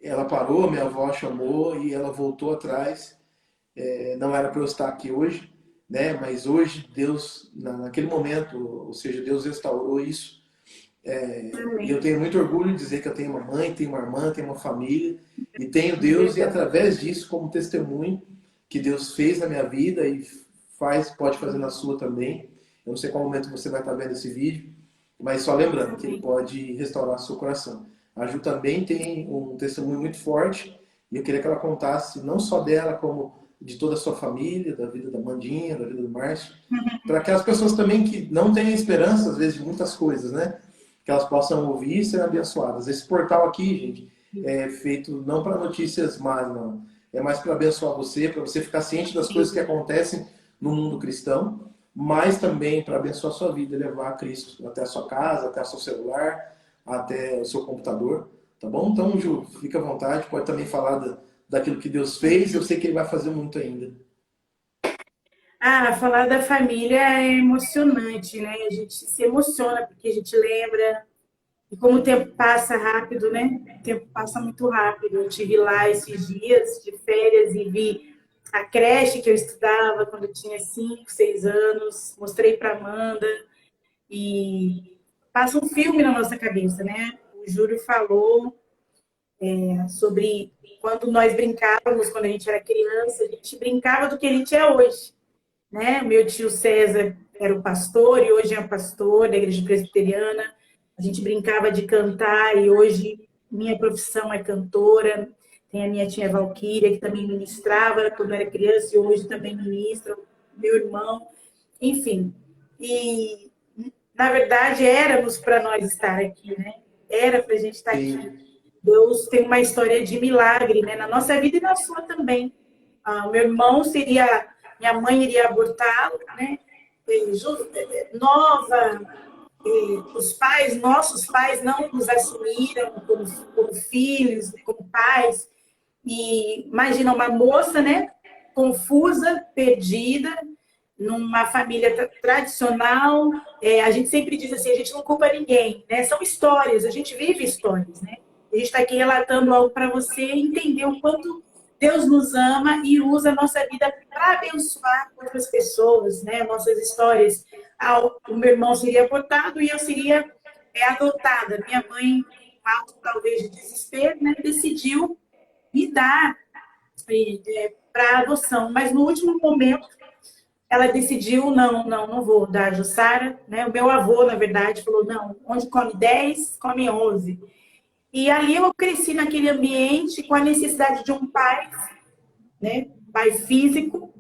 ela parou, minha avó chamou e ela voltou atrás. Não era para eu estar aqui hoje, né? Mas hoje Deus, naquele momento, ou seja, Deus restaurou isso. E eu amém. tenho muito orgulho de dizer que eu tenho uma mãe, tenho uma irmã, tenho uma família e tenho É Deus, e verdade. através disso, como testemunho que Deus fez na minha vida e pode fazer na sua também. Eu não sei qual momento você vai estar vendo esse vídeo, mas só lembrando que ele Amém. pode restaurar seu coração. A Ju também tem um testemunho muito forte e eu queria que ela contasse não só dela, como de toda a sua família, da vida da Mandinha, da vida do Márcio, para aquelas pessoas também que não têm esperança, às vezes, de muitas coisas, né? Que elas possam ouvir e ser abençoadas. Esse portal aqui, gente, é feito não para notícias más, não. É mais para abençoar você, para você ficar ciente das coisas que acontecem no mundo cristão, mas também para abençoar a sua vida, levar Cristo até a sua casa, até o seu celular, até o seu computador, tá bom? Então, Ju, fica à vontade, pode também falar daquilo que Deus fez, eu sei que Ele vai fazer muito ainda. Ah, falar da família é emocionante, né? A gente se emociona porque a gente lembra. E como o tempo passa rápido, né? O tempo passa muito rápido. Eu tive lá esses dias de férias e vi a creche que eu estudava quando eu tinha 5, 6 anos. Mostrei para Amanda e passa um filme na nossa cabeça, né? O Júlio falou sobre quando nós brincávamos, quando a gente era criança, a gente brincava do que a gente é hoje, né? O meu tio César era o pastor e hoje é pastor da igreja presbiteriana. A gente brincava de cantar e hoje minha profissão é cantora. Tem a minha tia Valquíria, que também ministrava quando era criança e hoje também ministra, meu irmão, enfim. E, na verdade, éramos para nós estar aqui, né? Era para a gente estar aqui. Sim, Deus tem uma história de milagre, né? Na nossa vida e na sua também. Meu irmão seria, minha mãe iria abortá-lo, né? Nova, os pais, nossos pais não nos assumiram como filhos, como pais. E imagina uma moça, né? Confusa, perdida, numa família tradicional. A gente sempre diz assim, a gente não culpa ninguém, né? São histórias, a gente vive histórias, né? A gente está aqui relatando algo para você entender o quanto Deus nos ama e usa a nossa vida para abençoar outras pessoas, né? Nossas histórias. O meu irmão seria abortado e eu seria adotada. Minha mãe, um ato talvez de desespero, né? Decidiu me dar para adoção, mas no último momento ela decidiu, não vou dar a Jussara, né? O meu avô, na verdade, falou, não, onde come 10, come 11. E ali eu cresci naquele ambiente com a necessidade de um pai, né? Pai físico.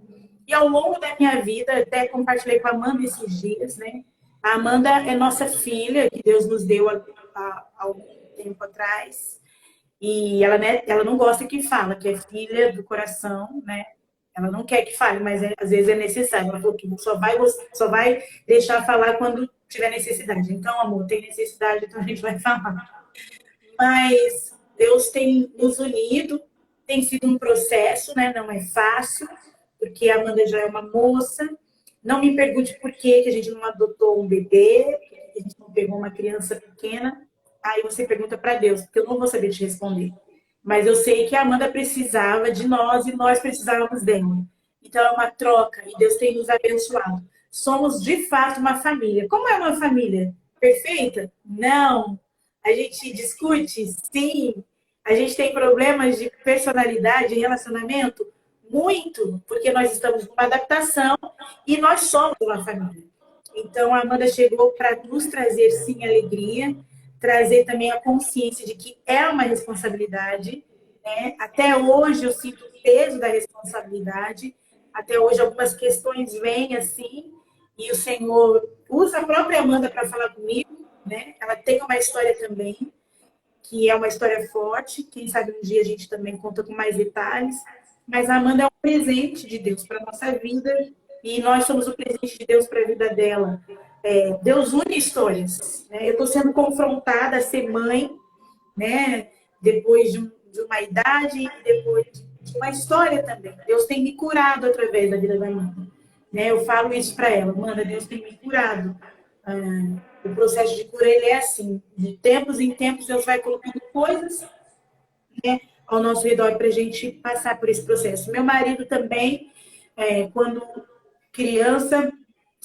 E ao longo da minha vida, até compartilhei com a Amanda esses dias, né? A Amanda é nossa filha, que Deus nos deu há algum tempo atrás. E ela, né, ela não gosta que fala, que é filha do coração, né? Ela não quer que fale, mas às vezes é necessário. Ela falou que só vai deixar falar quando tiver necessidade. Então, amor, tem necessidade, então a gente vai falar. Mas Deus tem nos unido, tem sido um processo, né? Não é fácil, porque a Amanda já é uma moça. Não me pergunte por que a gente não adotou um bebê, por que a gente não pegou uma criança pequena. Aí você pergunta para Deus, porque eu não vou saber te responder. Mas eu sei que a Amanda precisava de nós e nós precisávamos dela. Então é uma troca e Deus tem nos abençoado. Somos de fato uma família. Como é uma família? Perfeita? Não. A gente discute? Sim. A gente tem problemas de personalidade, de relacionamento? Muito, porque nós estamos numa adaptação e nós somos uma família. Então, a Amanda chegou para nos trazer, sim, alegria, trazer também a consciência de que é uma responsabilidade. Né? Até hoje eu sinto o peso da responsabilidade, até hoje algumas questões vêm assim, e o Senhor usa a própria Amanda para falar comigo. Né? Ela tem uma história também, que é uma história forte, quem sabe um dia a gente também conta com mais detalhes, mas a Amanda é um presente de Deus para a nossa vida e nós somos o presente de Deus para a vida dela. Deus une histórias. Né? Eu estou sendo confrontada a ser mãe, né? Depois de uma idade e depois de uma história também. Deus tem me curado através da vida da Amanda. Né? Eu falo isso para ela, Amanda, Deus tem me curado. O processo de cura, ele é assim, de tempos em tempos Deus vai colocando coisas, né, ao nosso redor para a gente passar por esse processo. Meu marido também, quando criança,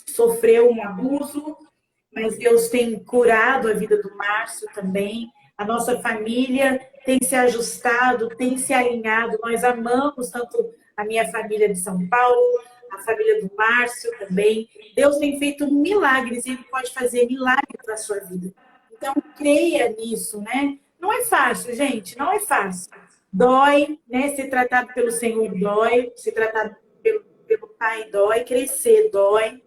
sofreu um abuso, mas Deus tem curado a vida do Márcio também. A nossa família tem se ajustado, tem se alinhado. Nós amamos tanto a minha família de São Paulo, a família do Márcio também. Deus tem feito milagres e Ele pode fazer milagres na sua vida. Então, creia nisso, né? Não é fácil, gente, não é fácil. Dói, né? Ser tratado pelo Senhor dói, ser tratado pelo Pai dói, crescer dói,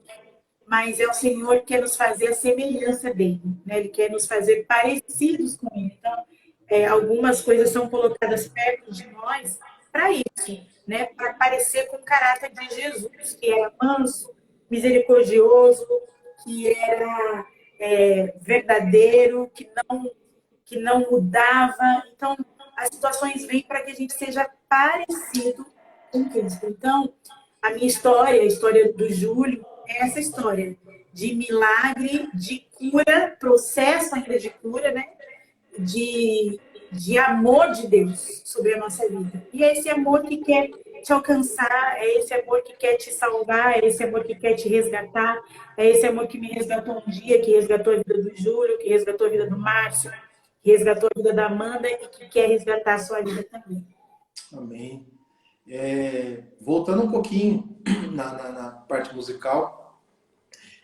mas é o Senhor que quer nos fazer a semelhança dele, né? Ele quer nos fazer parecidos com ele. Então, algumas coisas são colocadas perto de nós para isso, né? Para parecer com o caráter de Jesus, que era manso, misericordioso, que era verdadeiro, que não mudava. Então, as situações vêm para que a gente seja parecido com Cristo. Então, a minha história, a história do Júlio, é essa história de milagre, de cura, processo ainda de cura, né? De amor de Deus sobre a nossa vida. E é esse amor que quer te alcançar, é esse amor que quer te salvar, é esse amor que quer te resgatar, é esse amor que me resgatou um dia, que resgatou a vida do Júlio, que resgatou a vida do Márcio, que resgatou a vida da Amanda e que quer resgatar a sua vida também. Amém. Voltando um pouquinho na parte musical,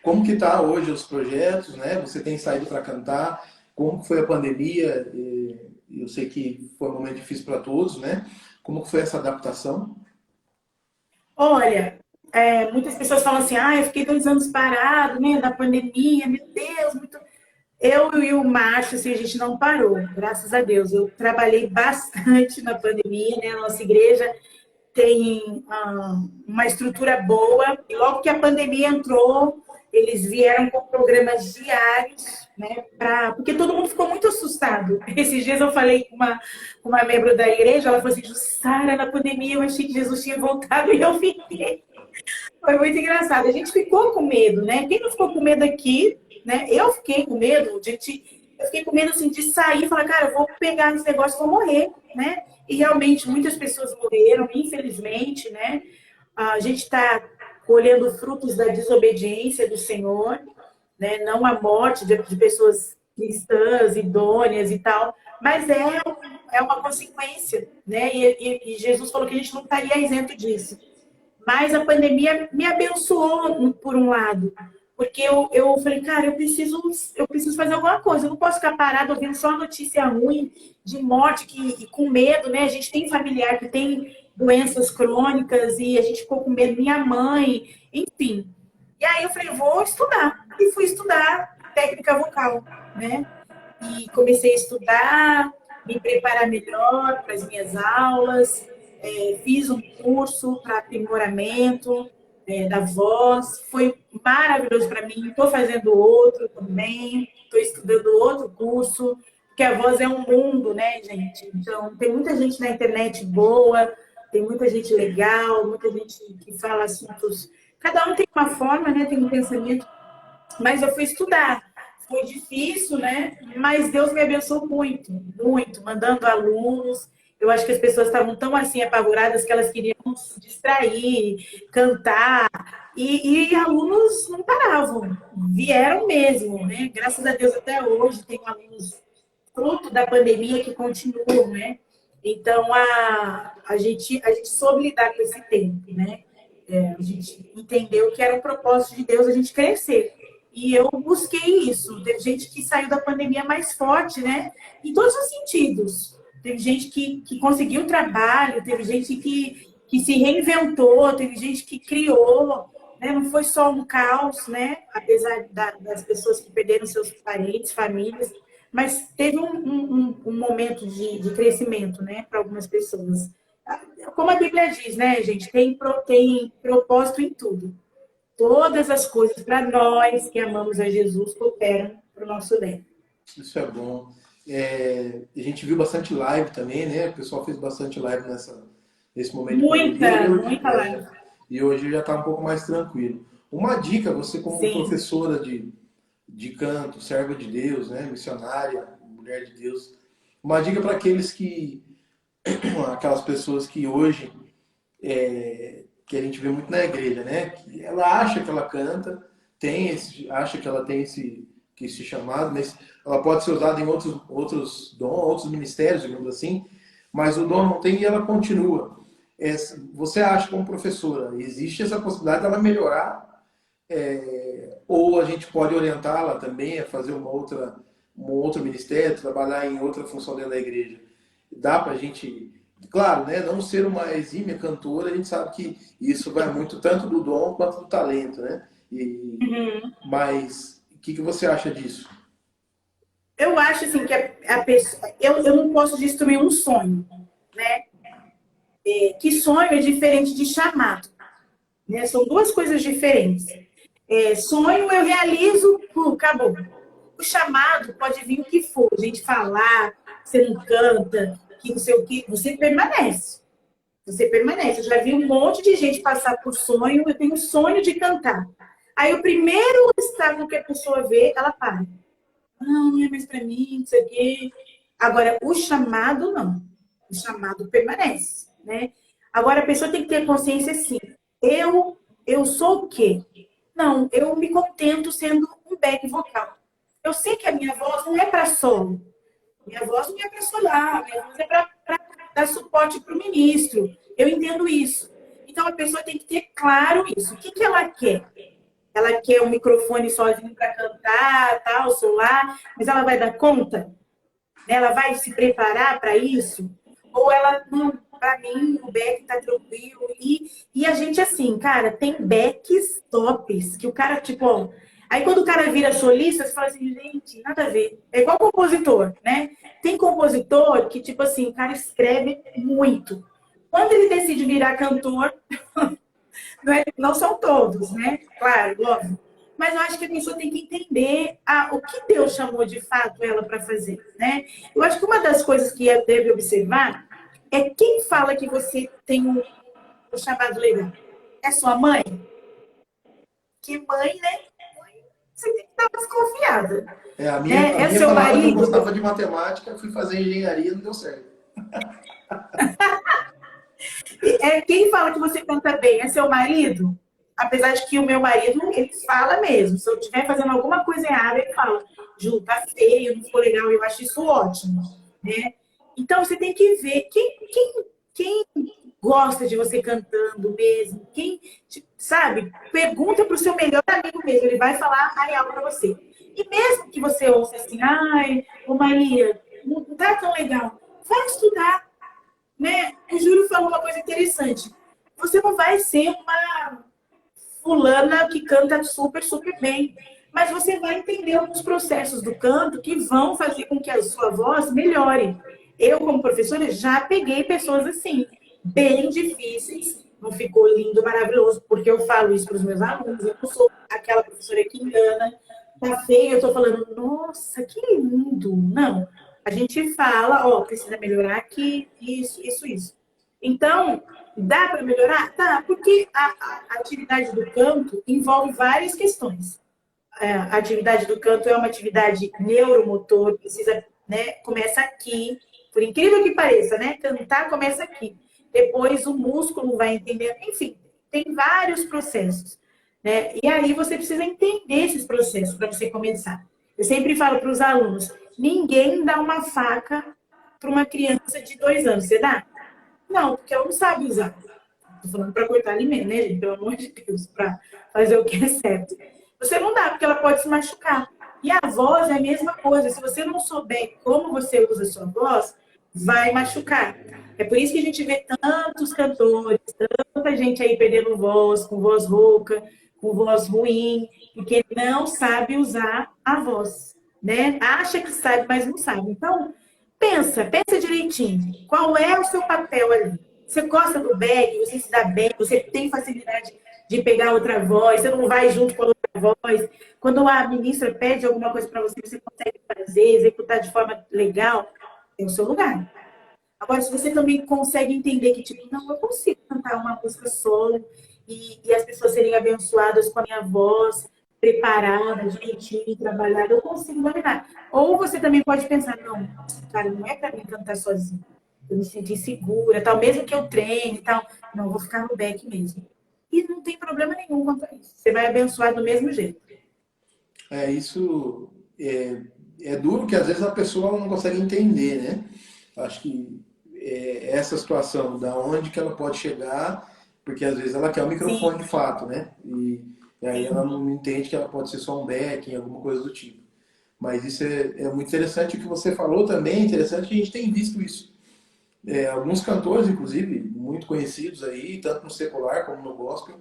como que está hoje os projetos, né? Você tem saído para cantar, como foi a pandemia? Eu sei que foi um momento difícil para todos, né? Como que foi essa adaptação? Olha, muitas pessoas falam assim, eu fiquei 2 anos parado, né, da pandemia, meu Deus, muito... Eu e o Márcio, assim, a gente não parou, graças a Deus. Eu trabalhei bastante na pandemia, né? A nossa igreja tem uma estrutura boa. E logo que a pandemia entrou, eles vieram com programas diários, né? Porque todo mundo ficou muito assustado. Esses dias eu falei com uma membro da igreja, ela falou assim, Jussara, na pandemia eu achei que Jesus tinha voltado e eu fiquei. Foi muito engraçado. A gente ficou com medo, né? Quem não ficou com medo aqui, né? Eu fiquei com medo, eu fiquei com medo assim, de sair e falar, cara, eu vou pegar esse negócio e vou morrer, né? E realmente muitas pessoas morreram, infelizmente, né? A gente está colhendo frutos da desobediência do Senhor, né? Não a morte de pessoas cristãs, idôneas e tal, mas é uma consequência, né? E Jesus falou que a gente não estaria isento disso. Mas a pandemia me abençoou por um lado, porque eu falei, cara, eu preciso fazer alguma coisa, eu não posso ficar parado ouvindo só notícia ruim de morte e com medo, né? A gente tem familiar que tem doenças crônicas e a gente ficou com medo, minha mãe, enfim. E aí eu falei, vou estudar. E fui estudar técnica vocal, né? E comecei a estudar, me preparar melhor para as minhas aulas, fiz um curso para aprimoramento da voz, foi maravilhoso para mim. Estou fazendo outro também, estou estudando outro curso, porque a voz é um mundo, né, gente? Então, tem muita gente na internet boa, tem muita gente legal, muita gente que fala assuntos. Cada um tem uma forma, né? Tem um pensamento, mas eu fui estudar. Foi difícil, né? Mas Deus me abençoou muito, muito, mandando alunos. Eu acho que as pessoas estavam tão assim apavoradas que elas queriam se distrair, cantar, e alunos não paravam, vieram mesmo, né? Graças a Deus até hoje tem alunos fruto da pandemia que continuam, né? Então a gente soube lidar com esse tempo, né? A gente entendeu que era um propósito de Deus a gente crescer. E eu busquei isso. Teve gente que saiu da pandemia mais forte, né? Em todos os sentidos. Teve gente que conseguiu trabalho, teve gente que se reinventou, teve gente que criou, né? Não foi só um caos, né? Apesar das pessoas que perderam seus parentes, famílias, mas teve um momento de crescimento, né? Para algumas pessoas. Como a Bíblia diz, né, gente? Tem propósito em tudo. Todas as coisas para nós que amamos a Jesus cooperam para o nosso bem. Isso é bom. A gente viu bastante live também, né? O pessoal fez bastante live nesse momento. Muita live. E hoje já está um pouco mais tranquilo. Uma dica, você como Sim. professora de canto, serva de Deus, né? Missionária, mulher de Deus. Uma dica para aqueles que, aquelas pessoas que hoje, que a gente vê muito na igreja, né? Que ela acha que ela canta, acha que ela tem esse chamado, mas ela pode ser usada em outros dons, outros ministérios, digamos assim, mas o dom não tem e ela continua. Você acha como professora, existe essa possibilidade dela melhorar, ou a gente pode orientá-la também a fazer um outro ministério, trabalhar em outra função dentro da igreja? Dá para a gente, claro, né, não ser uma exímia cantora, a gente sabe que isso vai muito tanto do dom quanto do talento, né? Mas o que você acha disso? Eu acho assim que a pessoa. Eu não posso destruir um sonho, né? Que sonho é diferente de chamado, né? São duas coisas diferentes. Sonho eu realizo, acabou. O chamado pode vir o que for, a gente falar, você não canta, que não sei o que, você permanece. Você permanece. Eu já vi um monte de gente passar por sonho, eu tenho sonho de cantar. Aí o primeiro obstáculo que a pessoa vê, ela para. Não é mais para mim, não sei o quê. Agora, o chamado, não. O chamado permanece, né? Agora, a pessoa tem que ter consciência assim. Eu sou o quê? Não, eu me contento sendo um back vocal. Eu sei que a minha voz não é para solo. Minha voz não é para solar. Minha voz é para dar suporte para o ministro. Eu entendo isso. Então, a pessoa tem que ter claro isso. O que ela quer? Ela quer um microfone sozinho para cantar, tal, celular, mas ela vai dar conta? Ela vai se preparar para isso? Ou ela, não, para mim, o back tá tranquilo. E a gente, assim, cara, tem backs tops, que o cara, tipo, ó, aí quando o cara vira solista, você fala assim, gente, nada a ver. É igual compositor, né? Tem compositor que, tipo assim, o cara escreve muito. Quando ele decide virar cantor, não são todos, né? Claro, óbvio. Mas eu acho que a pessoa tem que entender o que Deus chamou de fato ela para fazer, né? Eu acho que uma das coisas que deve observar é quem fala que você tem um chamado legal. É sua mãe? Que mãe, né? Você tem que estar desconfiada. A Né? É minha seu falava que eu marido? gostava de matemática, fui fazer engenharia, não deu certo. Quem fala que você canta bem? É seu marido? Apesar de que o meu marido, ele fala mesmo. Se eu estiver fazendo alguma coisa errada, ele fala, Ju, tá feio, não ficou legal. Eu acho isso ótimo, né? Então, você tem que ver quem gosta de você cantando mesmo. Quem, sabe? Pergunta para o seu melhor amigo mesmo. Ele vai falar a real para você. E mesmo que você ouça assim, ai, ô Maria, não tá tão legal. Vai estudar, né? O Júlio falou uma coisa interessante. Você não vai ser uma fulana que canta super, super bem, mas você vai entender alguns processos do canto que vão fazer com que a sua voz melhore. Eu, como professora, já peguei pessoas assim, bem difíceis, não ficou lindo, maravilhoso, porque eu falo isso para os meus alunos, eu não sou aquela professora que engana, tá feio, eu tô falando, nossa, que lindo. Não, a gente fala, ó, precisa melhorar aqui, isso. Então, dá para melhorar? Tá, porque a atividade do canto envolve várias questões. A atividade do canto é uma atividade neuromotor, precisa, né, começa aqui, por incrível que pareça, né? Cantar começa aqui. Depois o músculo vai entender, enfim, tem vários processos, né? E aí você precisa entender esses processos para você começar. Eu sempre falo para os alunos, ninguém dá uma faca para uma criança de 2 anos, você dá? Não, porque ela não sabe usar. Estou falando para cortar alimento, né, gente? Pelo amor de Deus, para fazer o que é certo. Você não dá, porque ela pode se machucar. E a voz é a mesma coisa. Se você não souber como você usa a sua voz, vai machucar. É por isso que a gente vê tantos cantores, tanta gente aí perdendo voz, com voz rouca, com voz ruim, porque não sabe usar a voz, né? Acha que sabe, mas não sabe. Então, pensa direitinho. Qual é o seu papel ali? Você gosta do back, você se dá bem, você tem facilidade de pegar outra voz, você não vai junto com a outra voz. Quando a ministra pede alguma coisa para você, você consegue fazer, executar de forma legal, é o seu lugar. Agora, se você também consegue entender que, tipo, não, eu consigo cantar uma música solo e as pessoas serem abençoadas com a minha voz, preparada, direitinho, trabalhada, eu consigo dominar. Ou você também pode pensar, não, cara, não é para mim cantar sozinho. Eu me sinto insegura, tal, mesmo que eu treine e tal, não, eu vou ficar no back mesmo. E não tem problema nenhum quanto a isso. Você vai abençoar do mesmo jeito. Isso é duro que às vezes a pessoa não consegue entender, né? Acho que essa situação, da onde que ela pode chegar, porque às vezes ela quer o microfone Sim, de fato, né? E aí ela sim. não entende que ela pode ser só um backing, alguma coisa do tipo. Mas isso é muito interessante. O que você falou também é interessante, que a gente tem visto isso. Alguns cantores, inclusive, muito conhecidos aí, tanto no secular como no gospel,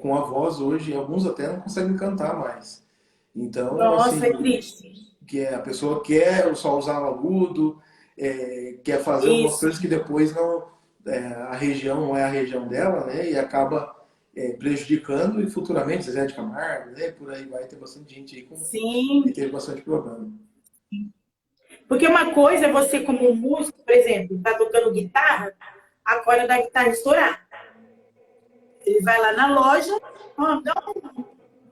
com a voz hoje, alguns até não conseguem cantar mais. Então, Nossa, é assim, triste. que a pessoa quer só usar o agudo, quer fazer algumas Isso. coisas que depois não, a região não é a região dela, né? E acaba prejudicando e futuramente Zé de Camargo, né? Por aí vai ter bastante gente aí que Sim. teve bastante problema. Porque uma coisa é você, como músico, por exemplo, tá tocando guitarra, a corda da guitarra estourar. Ele vai lá na loja, ó, dá um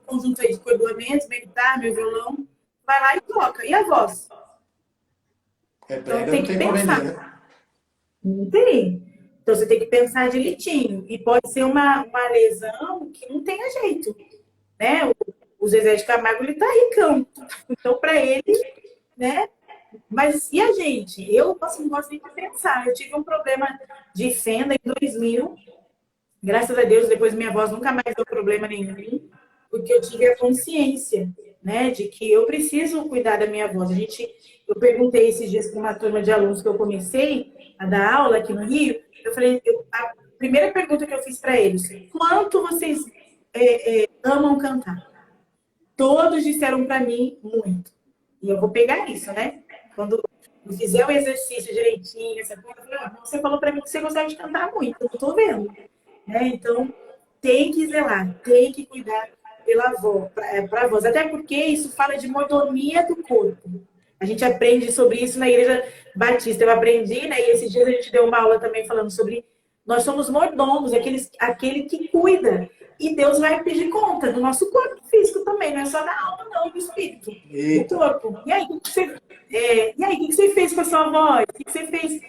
conjunto aí de cordoamentos, minha guitarra, meu violão, vai lá e toca. E a voz? Então Prega tem não que tem pra vender, pensar. né? Não tem. Então você tem que pensar direitinho. E pode ser uma lesão que não tenha jeito. Né? O Zezé de Camargo, ele tá ricão. Então, para ele, né? Mas e a gente? Eu não gosto nem de pensar. Eu tive um problema de fenda em 2000. Graças a Deus, depois minha voz nunca mais deu problema nenhum, porque eu tive a consciência, né, de que eu preciso cuidar da minha voz. Eu perguntei esses dias para uma turma de alunos que eu comecei a dar aula aqui no Rio. Eu falei, a primeira pergunta que eu fiz para eles: quanto vocês amam cantar? Todos disseram para mim muito. E eu vou pegar isso, né? Quando eu fizer o exercício direitinho, essa coisa, eu falei, você falou para mim que você gostava de cantar muito, eu estou vendo. Né? Então, tem que zelar, tem que cuidar pela voz, para a voz. Até porque isso fala de mordomia do corpo. A gente aprende sobre isso na Igreja Batista. Eu aprendi, né? E esses dias a gente deu uma aula também falando sobre nós somos mordomos, aquele que cuida. E Deus vai pedir conta do nosso corpo físico também, não é só da alma, não, do espírito, do Eita, corpo. E aí, o que você fez com a sua voz? O que você fez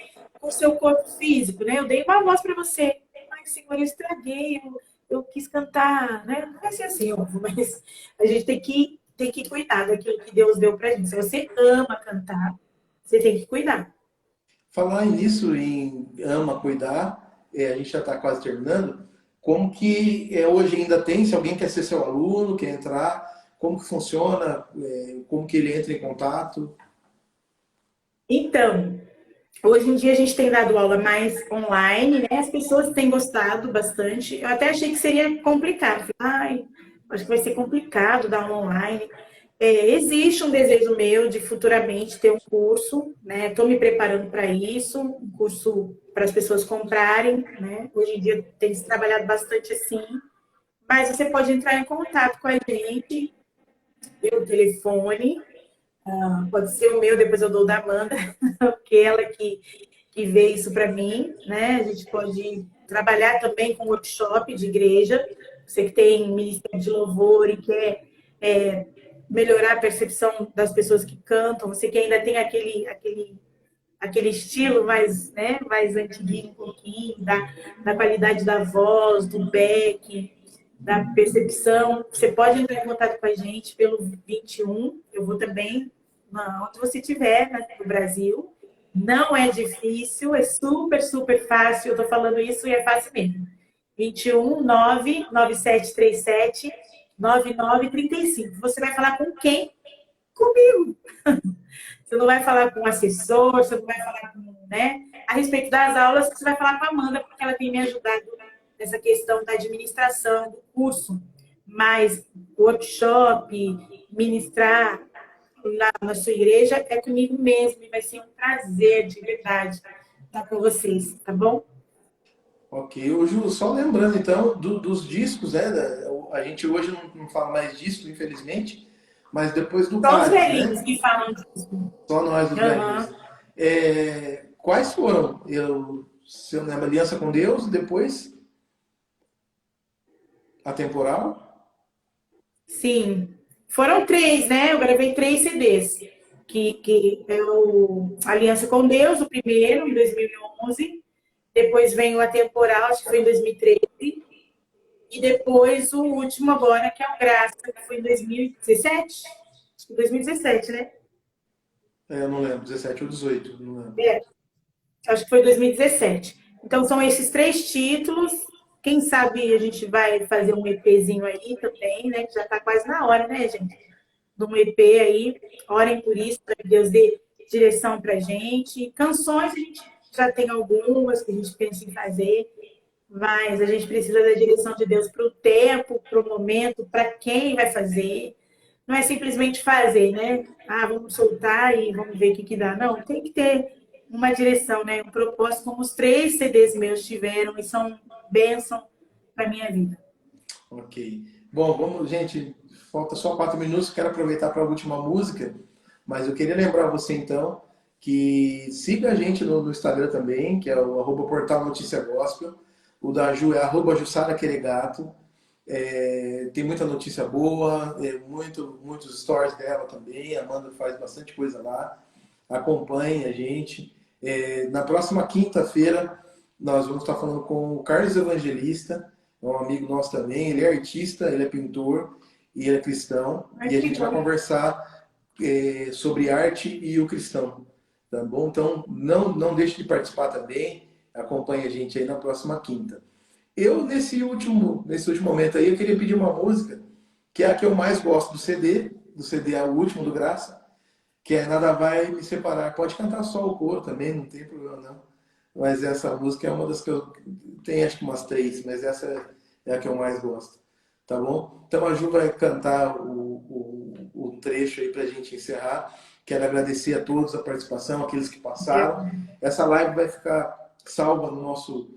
com o seu corpo físico? Né? Eu dei uma voz para você. Ai, Senhor, eu estraguei, eu quis cantar, né? Não vai ser assim, óbvio, mas a gente tem que cuidar daquilo que Deus deu pra gente. Se você ama cantar, você tem que cuidar. falar nisso, em ama cuidar, a gente já está quase terminando. Como que hoje ainda tem, se alguém quer ser seu aluno, quer entrar, como que funciona, como que ele entra em contato? Então, hoje em dia a gente tem dado aula mais online, né? As pessoas têm gostado bastante. Eu até achei que seria complicado. Ai, acho que vai ser complicado dar aula online. Existe um desejo meu de futuramente ter um curso, né? Estou me preparando para isso, um curso para as pessoas comprarem, né? Hoje em dia tem se trabalhado bastante assim. Mas você pode entrar em contato com a gente pelo telefone, pode ser o meu, depois eu dou o da Amanda, porque ela que vê isso para mim, né? A gente pode trabalhar também com workshop de igreja. Você que tem ministério de louvor e quer melhorar a percepção das pessoas que cantam, você que ainda tem aquele estilo mais, né, mais antiguinho um pouquinho, da qualidade da voz, do back, da percepção, você pode entrar em contato com a gente pelo 21. Eu vou também, onde você estiver, né, no Brasil. Não é difícil, é super, super fácil. Eu estou falando isso e é fácil mesmo. 21 99737 9935. Você vai falar com quem? Comigo. Você não vai falar com o assessor, você não vai falar com, né? A respeito das aulas, você vai falar com a Amanda, porque ela tem me ajudado nessa questão da administração do curso. Mas workshop, ministrar na sua igreja é comigo mesmo e vai ser um prazer, de verdade, estar com vocês, tá bom? Ok, ô Ju, só lembrando então dos discos, né? A gente hoje não fala mais disso, infelizmente, mas depois do Só os Cálice, velhinhos né? que falam disso. Só nós, os velhinhos. Uhum. Quais foram? Se eu lembro, Aliança com Deus, depois Atemporal? Sim. Foram 3, né? Eu gravei 3 CDs. Que é o Aliança com Deus, o primeiro, em 2011. Depois vem o Atemporal, acho que foi em 2013. E depois o último agora, que é o Graça, que foi em 2017. Acho que 2017, né? Eu não lembro, 17 ou 18, não lembro. É, acho que foi 2017. Então são esses 3 títulos. Quem sabe a gente vai fazer um EPzinho aí também, né? Que já está quase na hora, né, gente? De um EP aí. Orem por isso, para que Deus dê direção para a gente. Canções a gente já tem algumas que a gente pensa em fazer, mas a gente precisa da direção de Deus para o tempo, para o momento, para quem vai fazer. Não é simplesmente fazer, né? Ah, vamos soltar e vamos ver o que dá. Não, tem que ter uma direção, né? Um propósito, como os 3 CDs meus tiveram e são bênção para minha vida. Ok. Bom, vamos, gente, falta só 4 minutos, quero aproveitar para a última música, mas eu queria lembrar você então que siga a gente no Instagram também, que é o @portal Notícia Gospel. O da Ju é @Jussara Queregato. Tem muita notícia boa, muitos stories dela também. A Amanda faz bastante coisa lá. Acompanhe a gente. Na próxima quinta-feira, nós vamos estar falando com o Carlos Evangelista, é um amigo nosso também. Ele é artista, ele é pintor e ele é cristão. E a gente vai conversar sobre arte e o cristão. Tá bom? Então, não deixe de participar também. Acompanhe a gente aí na próxima quinta. Nesse último momento aí, eu queria pedir uma música, que é a que eu mais gosto do CD é o último do Graça, que é Nada Vai Me Separar. Pode cantar só o coro também, não tem problema não. Mas essa música é uma das que eu tenho, acho que umas 3, mas essa é a que eu mais gosto. Tá bom? Então a Ju vai cantar o trecho aí pra gente encerrar. Quero agradecer a todos a participação, aqueles que passaram. Essa live vai ficar salva no nosso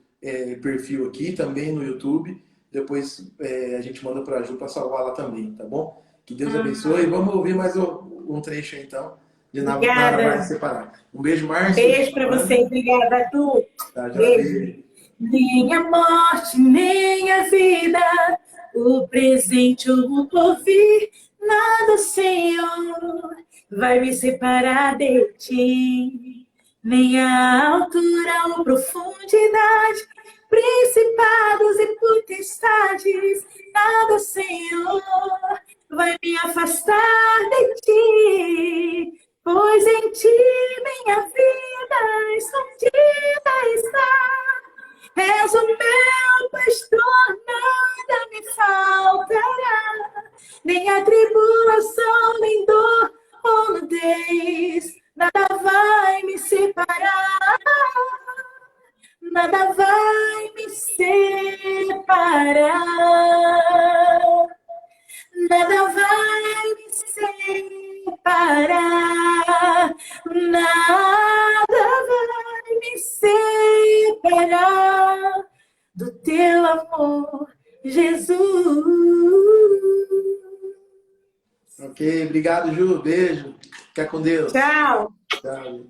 perfil aqui, também no YouTube. Depois a gente manda para a Ju para salvar lá também, tá bom? Que Deus abençoe. Vamos ouvir mais um trecho aí, então, de Nada Vai Se Separar. Um beijo, Márcio. Beijo para você. Obrigada, Arthur. Tá, Beijo. Nem a morte, nem a vida, o presente ou o porvir, nada, Senhor, vai me separar de ti. Nem a altura ou profundidade, principados e potestades, nada, Senhor, vai me afastar de ti. Pois em ti minha vida escondida está. És o meu pastor, nada me faltará. Nem a tribulação, nem dor ou nudez, nada vai me separar. Nada vai me separar. Nada vai me separar. Nada vai me separar do teu amor, Jesus. Ok, obrigado, Ju. Beijo. Fica com Deus. Tchau. Tchau.